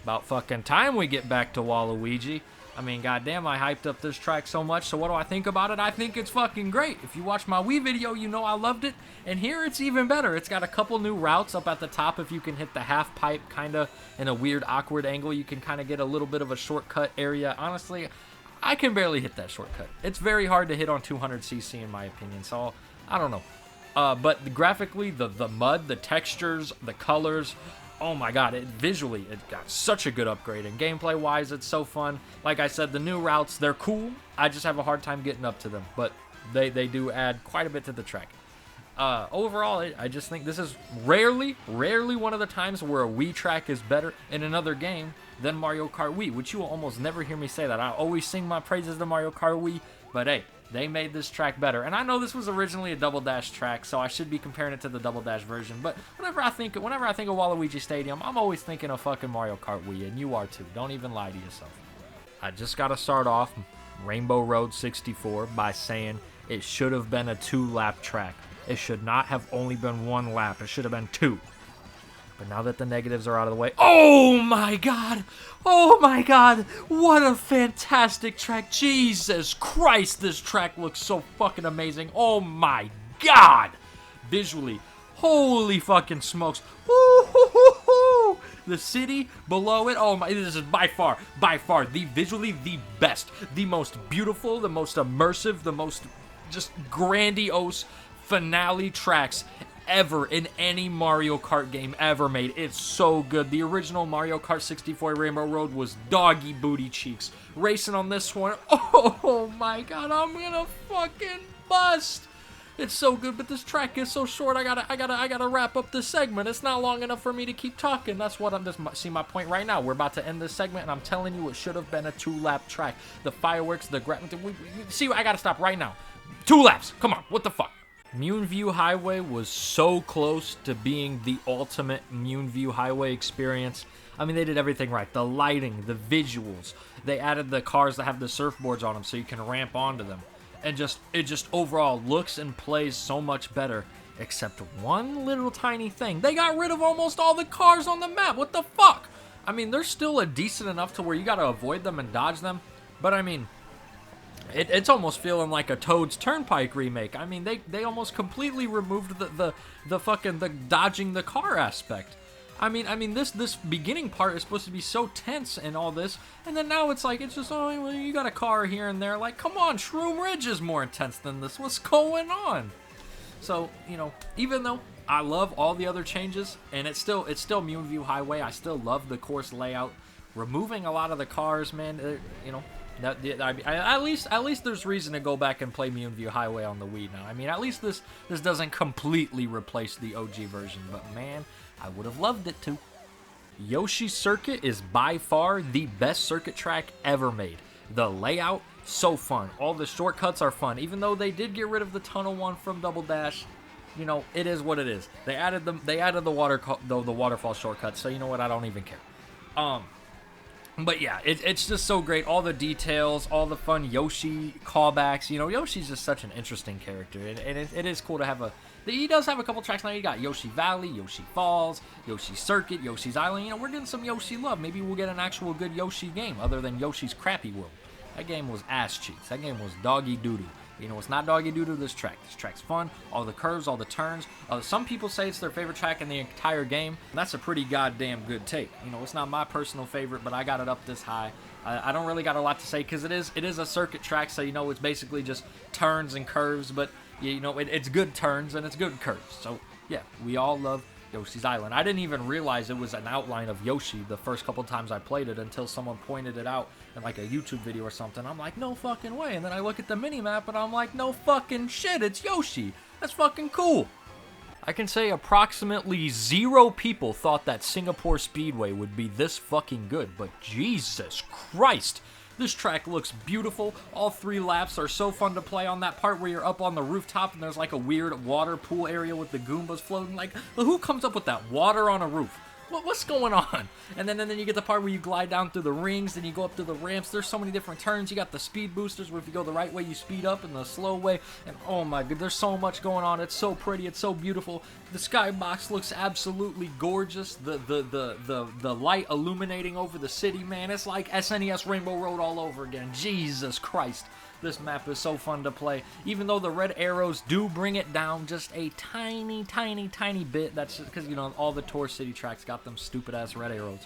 About fucking time we get back to Waluigi. I mean, goddamn, I hyped up this track so much, so what do I think about it? I think it's fucking great. If you watch my Wii video, you know I loved it, and here it's even better. It's got a couple new routes up at the top. If you can hit the half pipe kind of in a weird, awkward angle, you can kind of get a little bit of a shortcut area. Honestly, I can barely hit that shortcut. It's very hard to hit on 200cc in my opinion, so I don't know. But graphically, the mud, the textures, the colors, oh my god, visually, it got such a good upgrade. And gameplay-wise, it's so fun. Like I said, the new routes, they're cool. I just have a hard time getting up to them. But they do add quite a bit to the track. Overall, I just think this is rarely one of the times where a Wii track is better in another game than Mario Kart Wii, which you will almost never hear me say that. I always sing my praises to Mario Kart Wii, but hey, they made this track better. And I know this was originally a Double Dash track, so I should be comparing it to the Double Dash version, but whenever I think of Waluigi Stadium, I'm always thinking of fucking Mario Kart Wii, and you are too. Don't even lie to yourself. I just gotta start off Rainbow Road 64 by saying it should have been a 2-lap track. It should not have only been 1 lap. It should have been 2. But now that the negatives are out of the way, oh my god! Oh my god! What a fantastic track! Jesus Christ, this track looks so fucking amazing. Oh my god! Visually, holy fucking smokes. Woo-hoo-hoo-hoo! The city below it, oh my, this is by far visually the best, the most beautiful, the most immersive, the most just grandiose finale tracks ever in any Mario Kart game ever made. It's so good. The original Mario Kart 64 Rainbow Road was doggy booty cheeks. Racing on this one, oh my god, I'm gonna fucking bust. It's so good, but this track is so short. I gotta wrap up this segment. It's not long enough for me to keep talking. That's what I'm just see my point right now. We're about to end this segment, and I'm telling you, it should have been a 2-lap track. The fireworks, the see, I gotta stop right now. 2 laps. Come on, what the fuck? Moonview Highway was so close to being the ultimate Moonview Highway experience. I mean, they did everything right. The lighting, the visuals. They added the cars that have the surfboards on them so you can ramp onto them. And it just overall looks and plays so much better. Except one little tiny thing. They got rid of almost all the cars on the map. What the fuck? I mean, they're still a decent enough to where you gotta avoid them and dodge them. But I mean, it's almost feeling like a Toad's Turnpike remake. I mean, they almost completely removed the dodging the car aspect. I mean, this beginning part is supposed to be so tense and all this, and then now it's like, it's just, oh, well, you got a car here and there. Like, come on, Shroom Ridge is more intense than this. What's going on? So, you know, even though I love all the other changes, and it's still Moonview Highway, I still love the course layout. Removing a lot of the cars, man, you know, at least there's reason to go back and play Moonview Highway on the Wii now. I mean, at least this doesn't completely replace the OG version, but man, I would have loved it to. Yoshi's Circuit is by far the best circuit track ever made. The layout, so fun. All the shortcuts are fun. Even though they did get rid of the tunnel one from Double Dash, you know, it is what it is. They added the waterfall shortcuts, so you know what? I don't even care. But yeah, it's just so great. All the details, all the fun Yoshi callbacks. You know, Yoshi's just such an interesting character, and it is cool to have he does have a couple tracks now. You got Yoshi Valley, Yoshi Falls, Yoshi Circuit, Yoshi's Island. You know, we're getting some Yoshi love. Maybe we'll get an actual good Yoshi game other than Yoshi's Crappy World. That game was ass cheeks. That game was doggy doo-doo. You know, it's not doggy doo-doo, this track. This track's fun. All the curves, all the turns. Some people say it's their favorite track in the entire game. That's a pretty goddamn good take. You know, it's not my personal favorite, but I got it up this high. I don't really got a lot to say because it is a circuit track, so you know it's basically just turns and curves, but you know, it's good turns and it's good curves. So yeah, we all love Yoshi's Island. I didn't even realize it was an outline of Yoshi the first couple times I played it until someone pointed it out in like a YouTube video or something. I'm like, no fucking way. And then I look at the mini-map and I'm like, no fucking shit, it's Yoshi. That's fucking cool. I can say approximately 0 people thought that Singapore Speedway would be this fucking good, but Jesus Christ. This track looks beautiful. All 3 laps are so fun to play on that part where you're up on the rooftop and there's like a weird water pool area with the Goombas floating. Like, who comes up with that? Water on a roof. What's going on? And then you get the part where you glide down through the rings, then you go up to the ramps. There's so many different turns. You got the speed boosters where if you go the right way, you speed up, and the slow way. And oh my god, there's so much going on. It's so pretty. It's so beautiful. The skybox looks absolutely gorgeous. The light illuminating over the city, man. It's like SNES Rainbow Road all over again. Jesus Christ. This map is so fun to play. Even though the red arrows do bring it down just a tiny bit. That's just because, you know, all the Tour City tracks got them stupid-ass red arrows.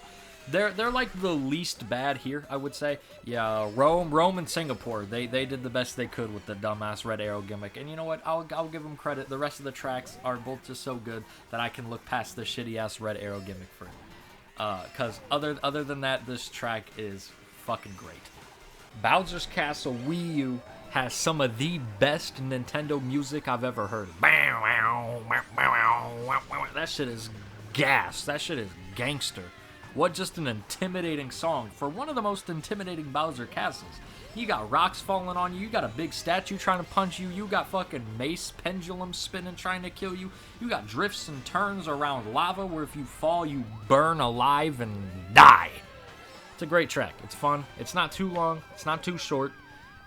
They're like the least bad here, I would say. Yeah, Rome and Singapore, they did the best they could with the dumbass red arrow gimmick. And you know what? I'll give them credit. The rest of the tracks are both just so good that I can look past the shitty ass red arrow gimmick for it. Cause other than that, this track is fucking great. Bowser's Castle Wii U has some of the best Nintendo music I've ever heard. That shit is gas. That shit is gangster. What just an intimidating song for one of the most intimidating Bowser castles. You got rocks falling on you, you got a big statue trying to punch you, you got fucking mace pendulums spinning trying to kill you, you got drifts and turns around lava where if you fall you burn alive and die. It's a great track. It's fun. It's not too long. It's not too short.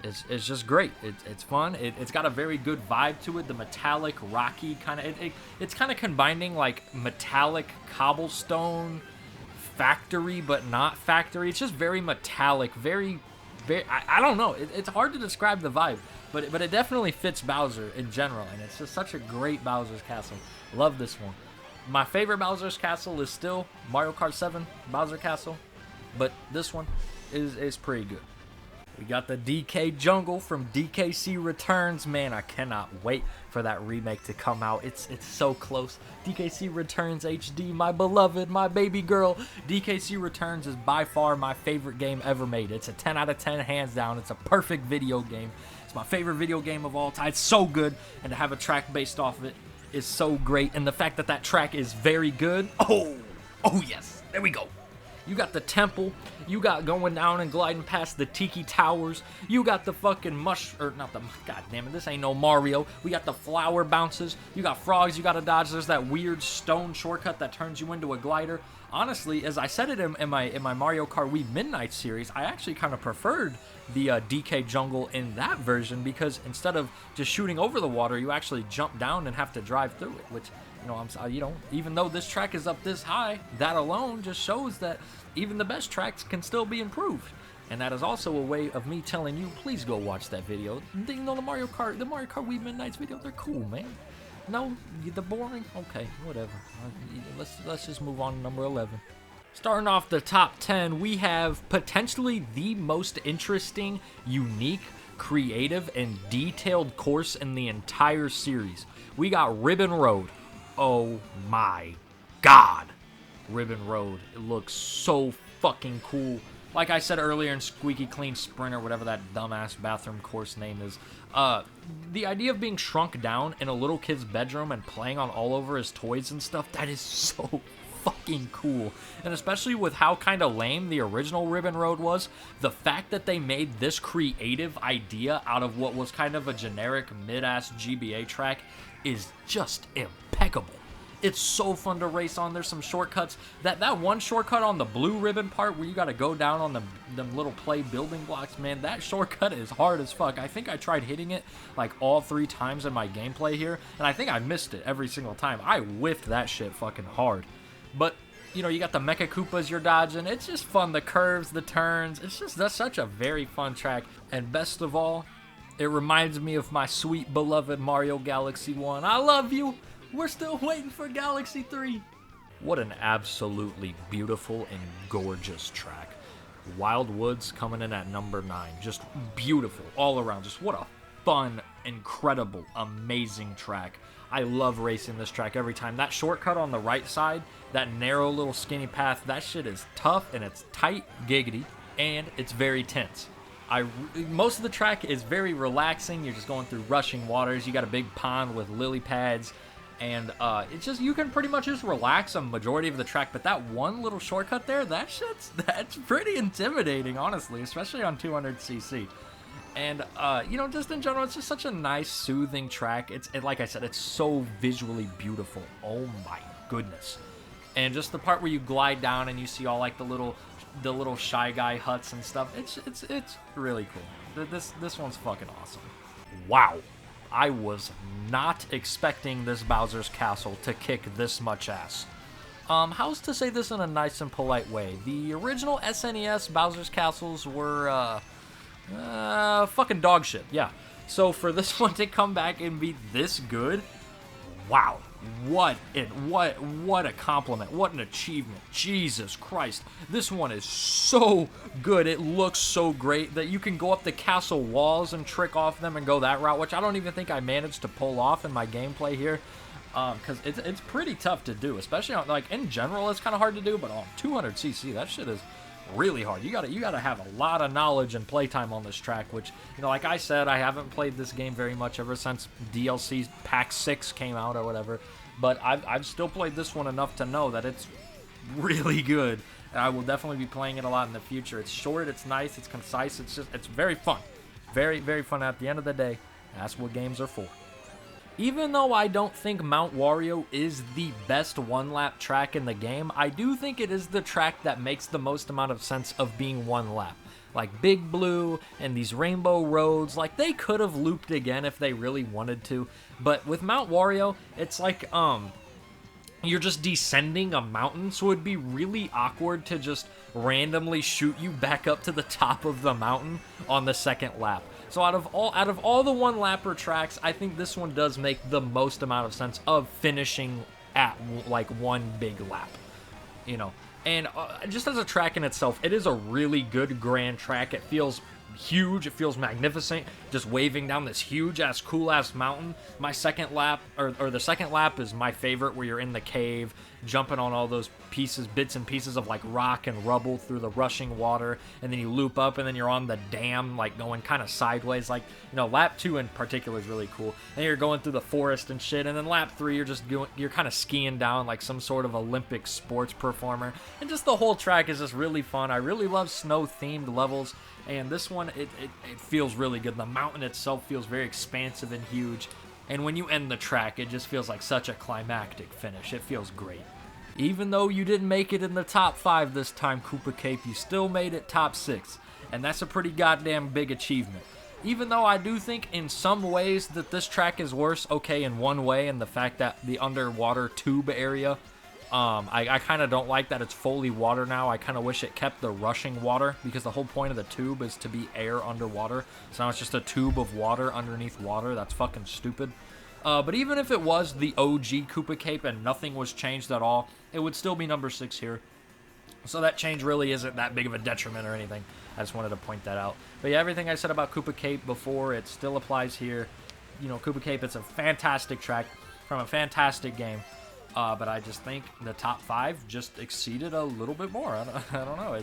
It's just great. It's fun. It's got a very good vibe to it. The metallic, rocky kind of... It's kind of combining like metallic cobblestone factory but not factory. It's just very metallic, very I don't know, it's hard to describe the vibe, but it definitely fits Bowser in general, and it's just such a great Bowser's Castle. Love this one. My favorite Bowser's Castle is still Mario Kart 7 Bowser Castle, but this one is pretty good. We got the DK Jungle from DKC Returns. Man, I cannot wait for that remake to come out. It's so close. DKC Returns HD, my beloved, my baby girl. DKC Returns is by far my favorite game ever made. It's a 10 out of 10, hands down. It's a perfect video game. It's my favorite video game of all time. It's so good, and to have a track based off of it is so great. And the fact that that track is very good. Oh yes, there we go. You got the temple, you got going down and gliding past the Tiki Towers, you got the fucking god damn it, this ain't no Mario. We got the flower bounces, you got frogs you gotta dodge, there's that weird stone shortcut that turns you into a glider. Honestly, as I said it in my Mario Kart Wii Midnight series, I actually kind of preferred the DK Jungle in that version, because instead of just shooting over the water, you actually jump down and have to drive through it, which... even though this track is up this high, that alone just shows that even the best tracks can still be improved. And that is also a way of me telling you, please go watch that video. You know, the Mario Kart Wii Midnights video, they're cool, man. No, they're boring? Okay, whatever. Let's just move on to number 11. Starting off the top 10, we have potentially the most interesting, unique, creative, and detailed course in the entire series. We got Ribbon Road. Oh my god. Ribbon Road. It looks so fucking cool. Like I said earlier in Squeaky Clean Sprint, or whatever that dumbass bathroom course name is, the idea of being shrunk down in a little kid's bedroom and playing on all over his toys and stuff, that is so fucking cool. And especially with how kind of lame the original Ribbon Road was, the fact that they made this creative idea out of what was kind of a generic mid-ass GBA track is just impeccable. It's so fun to race on. There's some shortcuts. That one shortcut on the blue ribbon part where you got to go down on them little play building blocks, man, that shortcut is hard as fuck. I think I tried hitting it like all 3 times in my gameplay here, and I think I missed it every single time. I whiffed that shit fucking hard. But, you know, you got the Mecha Koopas you're dodging. It's just fun. The curves, the turns. That's such a very fun track. And best of all, it reminds me of my sweet beloved Mario Galaxy 1. I love you. We're still waiting for Galaxy 3. What an absolutely beautiful and gorgeous track. Wild Woods coming in at number 9. Just beautiful all around. Just what a fun, incredible, amazing track. I love racing this track every time. That shortcut on the right side, that narrow little skinny path, that shit is tough and it's tight, giggity, and it's very tense. Most of the track is very relaxing. You're just going through rushing waters. You got a big pond with lily pads. And it's just, you can pretty much just relax a majority of the track, but that one little shortcut there, that's pretty intimidating, honestly, especially on 200cc. And, you know, just in general, it's just such a nice, soothing track. Like I said, it's so visually beautiful. Oh my goodness. And just the part where you glide down and you see all like the little Shy Guy huts and stuff, it's really cool. This one's fucking awesome. Wow. I was not expecting this Bowser's Castle to kick this much ass. How's to say this in a nice and polite way? The original SNES Bowser's Castles were, fucking dog shit, yeah. So for this one to come back and be this good, wow. what a compliment. What an achievement. Jesus Christ. This one is so good. It looks so great that you can go up the castle walls and trick off them and go that route, which I don't even think I managed to pull off in my gameplay here. Because it's pretty tough to do, especially on, like, in general it's kind of hard to do, but on 200cc that shit is really hard. You gotta have a lot of knowledge and playtime on this track, which, you know, like I said, I haven't played this game very much ever since DLC Pack 6 came out or whatever, but I've still played this one enough to know that it's really good, and I will definitely be playing it a lot in the future. It's short, it's nice, it's concise, it's very fun. Very, very fun at the end of the day. That's what games are for. Even though I don't think Mount Wario is the best one-lap track in the game, I do think it is the track that makes the most amount of sense of being one lap. Like Big Blue and these rainbow roads, like they could have looped again if they really wanted to, but with Mount Wario, it's like, you're just descending a mountain, so it'd be really awkward to just randomly shoot you back up to the top of the mountain on the second lap. So out of all the one-lapper tracks, I think this one does make the most amount of sense of finishing at like one big lap, you know. And just as a track in itself, it is a really good grand track. It feels huge, it feels magnificent, just waving down this huge ass cool ass mountain. My second lap, or the second lap, is my favorite, where you're in the cave jumping on all those bits and pieces of like rock and rubble through the rushing water, and then you loop up and then you're on the dam, like going kind of sideways. Like, you know, lap 2 in particular is really cool. And you're going through the forest and shit, and then lap 3 you're kind of skiing down like some sort of Olympic sports performer, and just the whole track is just really fun. I really love snow themed levels, and this one, it feels really good. The mountain itself feels very expansive and huge, and when you end the track, it just feels like such a climactic finish. It feels great. Even though you didn't make it in the top 5 this time, Koopa Cape, you still made it top 6, and that's a pretty goddamn big achievement. Even though I do think in some ways that this track is worse, okay, in one way, and the fact that the underwater tube area, I kind of don't like that it's fully water now. I kind of wish it kept the rushing water, because the whole point of the tube is to be air underwater. So now it's just a tube of water underneath water. That's fucking stupid. But even if it was the OG Koopa Cape and nothing was changed at all, it would still be number 6 here. So that change really isn't that big of a detriment or anything. I just wanted to point that out. But yeah, everything I said about Koopa Cape before, it still applies here. You know, Koopa Cape, it's a fantastic track from a fantastic game. But I just think the top 5 just exceeded a little bit more. I don't know.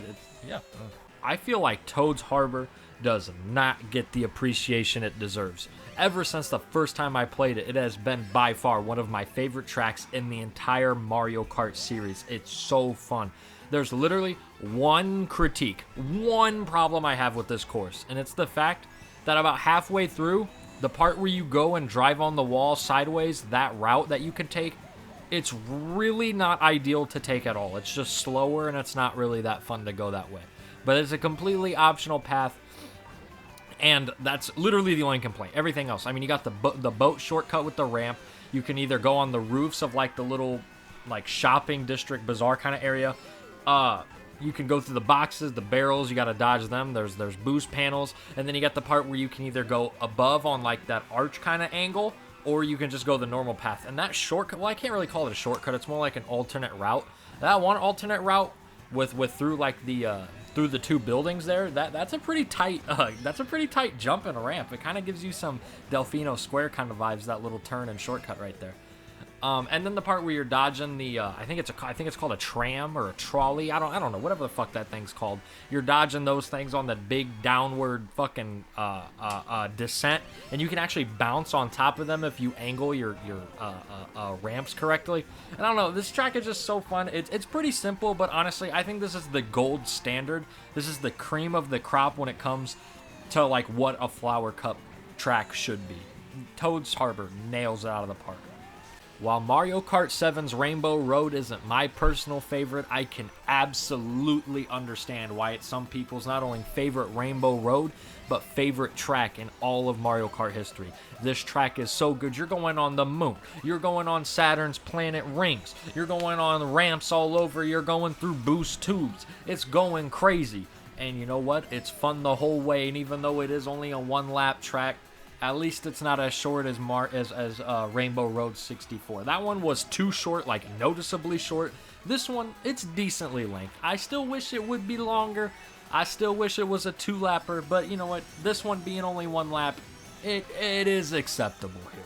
Yeah. I feel like Toad's Harbor does not get the appreciation it deserves. Ever since the first time I played it, it has been by far one of my favorite tracks in the entire Mario Kart series. It's so fun. There's literally one critique, one problem I have with this course, and it's the fact that about halfway through, the part where you go and drive on the wall sideways, that route that you can take, it's really not ideal to take at all. It's just slower, and it's not really that fun to go that way. But it's a completely optional path, and that's literally the only complaint. Everything else, I mean, you got the boat shortcut with the ramp. You can either go on the roofs of like the little like shopping district bazaar kind of area. You can go through the boxes, the barrels. You got to dodge them. There's boost panels, and then you got the part where you can either go above on like that arch kind of angle, or you can just go the normal path. And that shortcut, well, I can't really call it a shortcut. It's more like an alternate route. That one alternate route with through like the through the 2 buildings there, that's a pretty tight jump and a ramp. It kind of gives you some Delfino Square kind of vibes, that little turn and shortcut right there. And then the part where you're dodging the, I think it's called a tram or a trolley. I don't know, whatever the fuck that thing's called. You're dodging those things on that big downward fucking descent, and you can actually bounce on top of them if you angle your ramps correctly. And I don't know, this track is just so fun. It's pretty simple, but honestly, I think this is the gold standard. This is the cream of the crop when it comes to like what a Flower Cup track should be. Toad's Harbor nails it out of the park. While Mario Kart 7's Rainbow Road isn't my personal favorite, I can absolutely understand why it's some people's not only favorite Rainbow Road, but favorite track in all of Mario Kart history. This track is so good. You're going on the moon. You're going on Saturn's planet rings. You're going on ramps all over. You're going through boost tubes. It's going crazy. And you know what? It's fun the whole way. And even though it is only a 1-lap track, At least it's not as short as Rainbow Road 64. That one was too short, like noticeably short. This one, it's decently length. I still wish it would be longer. I still wish it was a 2-lapper, but you know what? This one being only 1 lap, it is acceptable here.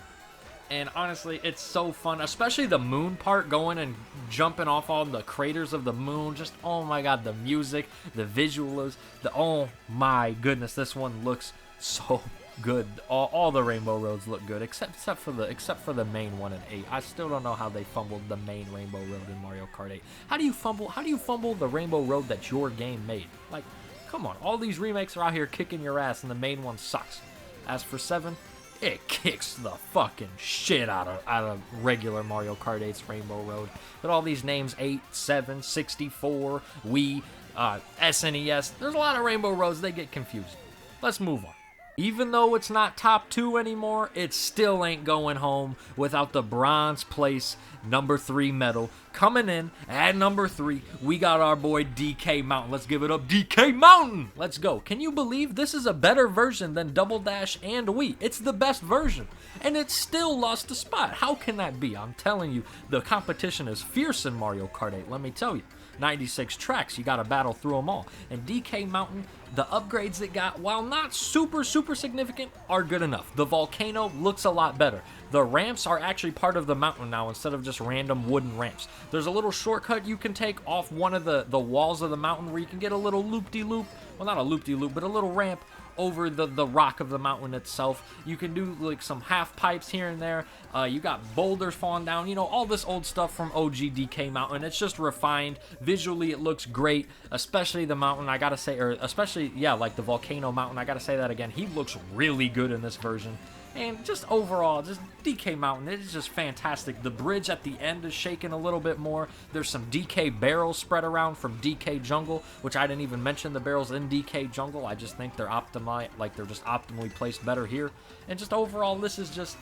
And honestly, it's so fun, especially the moon part, going and jumping off all the craters of the moon. Just, oh my god, the music, the visuals, oh my goodness, this one looks so good. All the Rainbow Roads look good, except for the main one in 8. I still don't know how they fumbled the main Rainbow Road in Mario Kart 8. How do you fumble the Rainbow Road that your game made? Like, come on, all these remakes are out here kicking your ass, and the main one sucks. As for 7, it kicks the fucking shit out of regular Mario Kart 8's Rainbow Road. With all these names, 8, 7, 64, Wii, SNES, there's a lot of Rainbow Roads, they get confusing. Let's move on. Even though it's not top 2 anymore, it still ain't going home without the bronze place number 3 medal. Coming in at number 3, we got our boy DK Mountain. Let's give it up, DK Mountain! Let's go. Can you believe this is a better version than Double Dash and Wii? It's the best version, and it still lost a spot. How can that be? I'm telling you, the competition is fierce in Mario Kart 8, let me tell you. 96 tracks, you gotta battle through them all. And DK Mountain, the upgrades it got, while not super significant, are good enough. The volcano looks a lot better. The ramps are actually part of the mountain now instead of just random wooden ramps. There's a little shortcut you can take off one of the walls of the mountain where you can get a little loop-de-loop, well, not a loop-de-loop, but a little ramp over the rock of the mountain itself. You can do like some half pipes here and there. You got boulders falling down, you know, all this old stuff from OG DK Mountain. It's just refined. Visually, it looks great, especially the mountain, I gotta say, or especially, yeah, like the volcano mountain, I gotta say that again. He looks really good in this version. And just overall, just DK Mountain, it is just fantastic. The bridge at the end is shaking a little bit more. There's some DK barrels spread around from DK Jungle, which I didn't even mention the barrels in DK Jungle. I just think they're just optimally placed better here. And just overall, this is just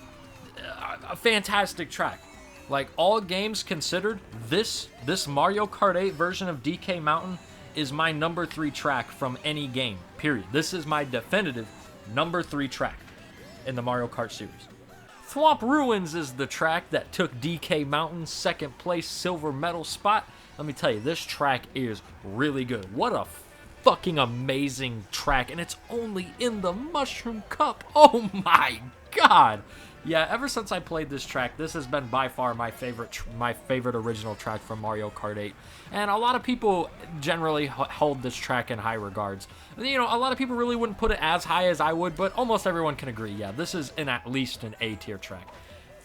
a fantastic track. Like, all games considered, this Mario Kart 8 version of DK Mountain is my number 3 track from any game, period. This is my definitive number 3 track in the Mario Kart series. Thwomp Ruins is the track that took DK Mountain's 2nd place silver medal spot. Let me tell you, this track is really good. What a fucking amazing track, and it's only in the Mushroom Cup. Oh my god! Yeah, ever since I played this track, this has been by far my favorite original track from Mario Kart 8. And a lot of people generally hold this track in high regards. You know, a lot of people really wouldn't put it as high as I would, but almost everyone can agree, yeah, this is at least an A-tier track.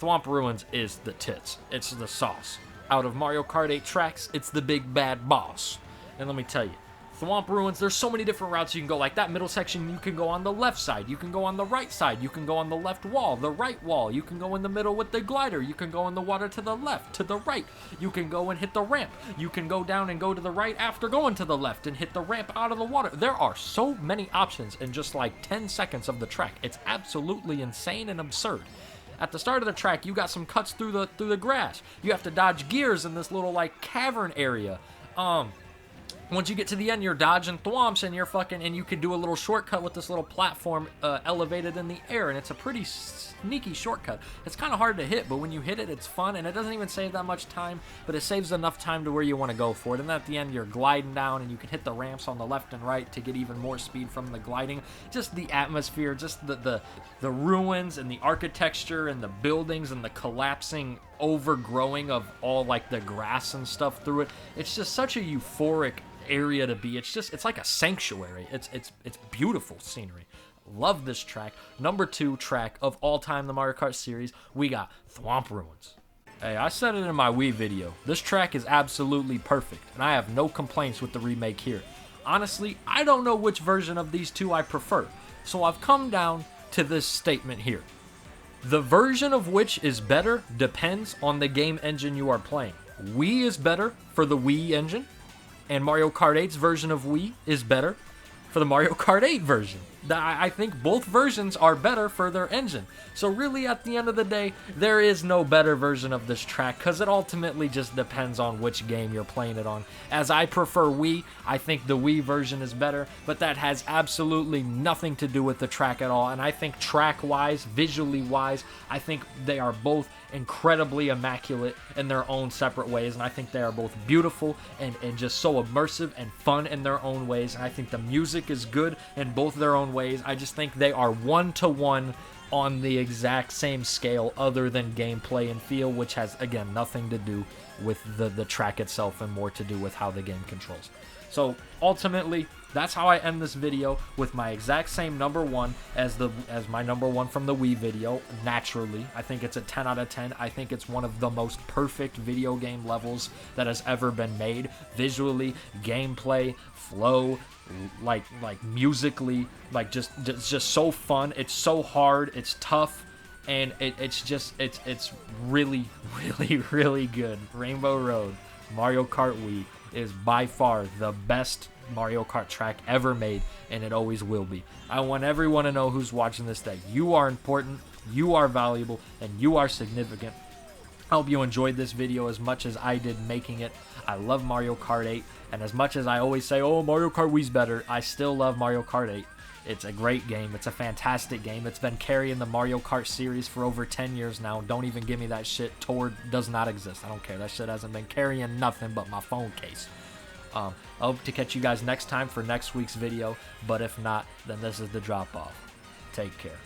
Thwomp Ruins is the tits. It's the sauce. Out of Mario Kart 8 tracks, it's the big bad boss. And let me tell you, Thwomp Ruins, there's so many different routes you can go. Like that middle section, you can go on the left side, you can go on the right side, you can go on the left wall, the right wall, you can go in the middle with the glider, you can go in the water to the left, to the right, you can go and hit the ramp, you can go down and go to the right after going to the left and hit the ramp out of the water. There are so many options in just like 10 seconds of the track. It's absolutely insane and absurd. At the start of the track, you got some cuts through the grass. You have to dodge gears in this little like cavern area. Once you get to the end, you're dodging thwomps and you can do a little shortcut with this little platform elevated in the air, and it's a pretty sneaky shortcut. It's kind of hard to hit, but when you hit it, it's fun, and it doesn't even save that much time, but it saves enough time to where you want to go for it. And then at the end, you're gliding down, and you can hit the ramps on the left and right to get even more speed from the gliding. Just the atmosphere, just the ruins and the architecture and the buildings and the collapsing overgrowing of all like the grass and stuff through it. It's just such a euphoric area to be. It's like a sanctuary. It's beautiful scenery. Love this track. Number 2 track of all time, the Mario Kart series, we got Thwomp Ruins. Hey, I said it in my Wii video. This track is absolutely perfect, and I have no complaints with the remake here. Honestly, I don't know which version of these two I prefer, so I've come down to this statement here. The version of which is better depends on the game engine you are playing. Wii is better for the Wii engine, and Mario Kart 8's version of Wii is better for the Mario Kart 8 version. I think both versions are better for their engine. So really, at the end of the day, there is no better version of this track, because it ultimately just depends on which game you're playing it on. As I prefer Wii, I think the Wii version is better, but that has absolutely nothing to do with the track at all. And I think track-wise, visually-wise, I think they are both incredibly immaculate in their own separate ways, and I think they are both beautiful and just so immersive and fun in their own ways. And I think the music is good in both their own ways. I just think they are one-to-one on the exact same scale, other than gameplay and feel, which has, again, nothing to do with the track itself and more to do with how the game controls. So ultimately, that's how I end this video, with my exact same number 1 as my number 1 from the Wii video. Naturally, I think it's a 10 out of 10. I think it's one of the most perfect video game levels that has ever been made. Visually, gameplay, flow, like musically, like just so fun. It's so hard. It's tough. And it's really, really, really good. Rainbow Road Mario Kart Wii is by far the best Mario Kart track ever made, and it always will be. I want everyone to know who's watching this that you are important, you are valuable, and you are significant. I hope you enjoyed this video as much as I did making it. I love Mario Kart 8, and as much as I always say, oh, Mario Kart Wii's better, I still love Mario Kart 8. It's a great game. It's a fantastic game. It's been carrying the Mario Kart series for over 10 years now. Don't even give me that shit. Tour does not exist. I don't care. That shit hasn't been carrying nothing but my phone case. I hope to catch you guys next time for next week's video, but if not, then this is the drop-off. Take care.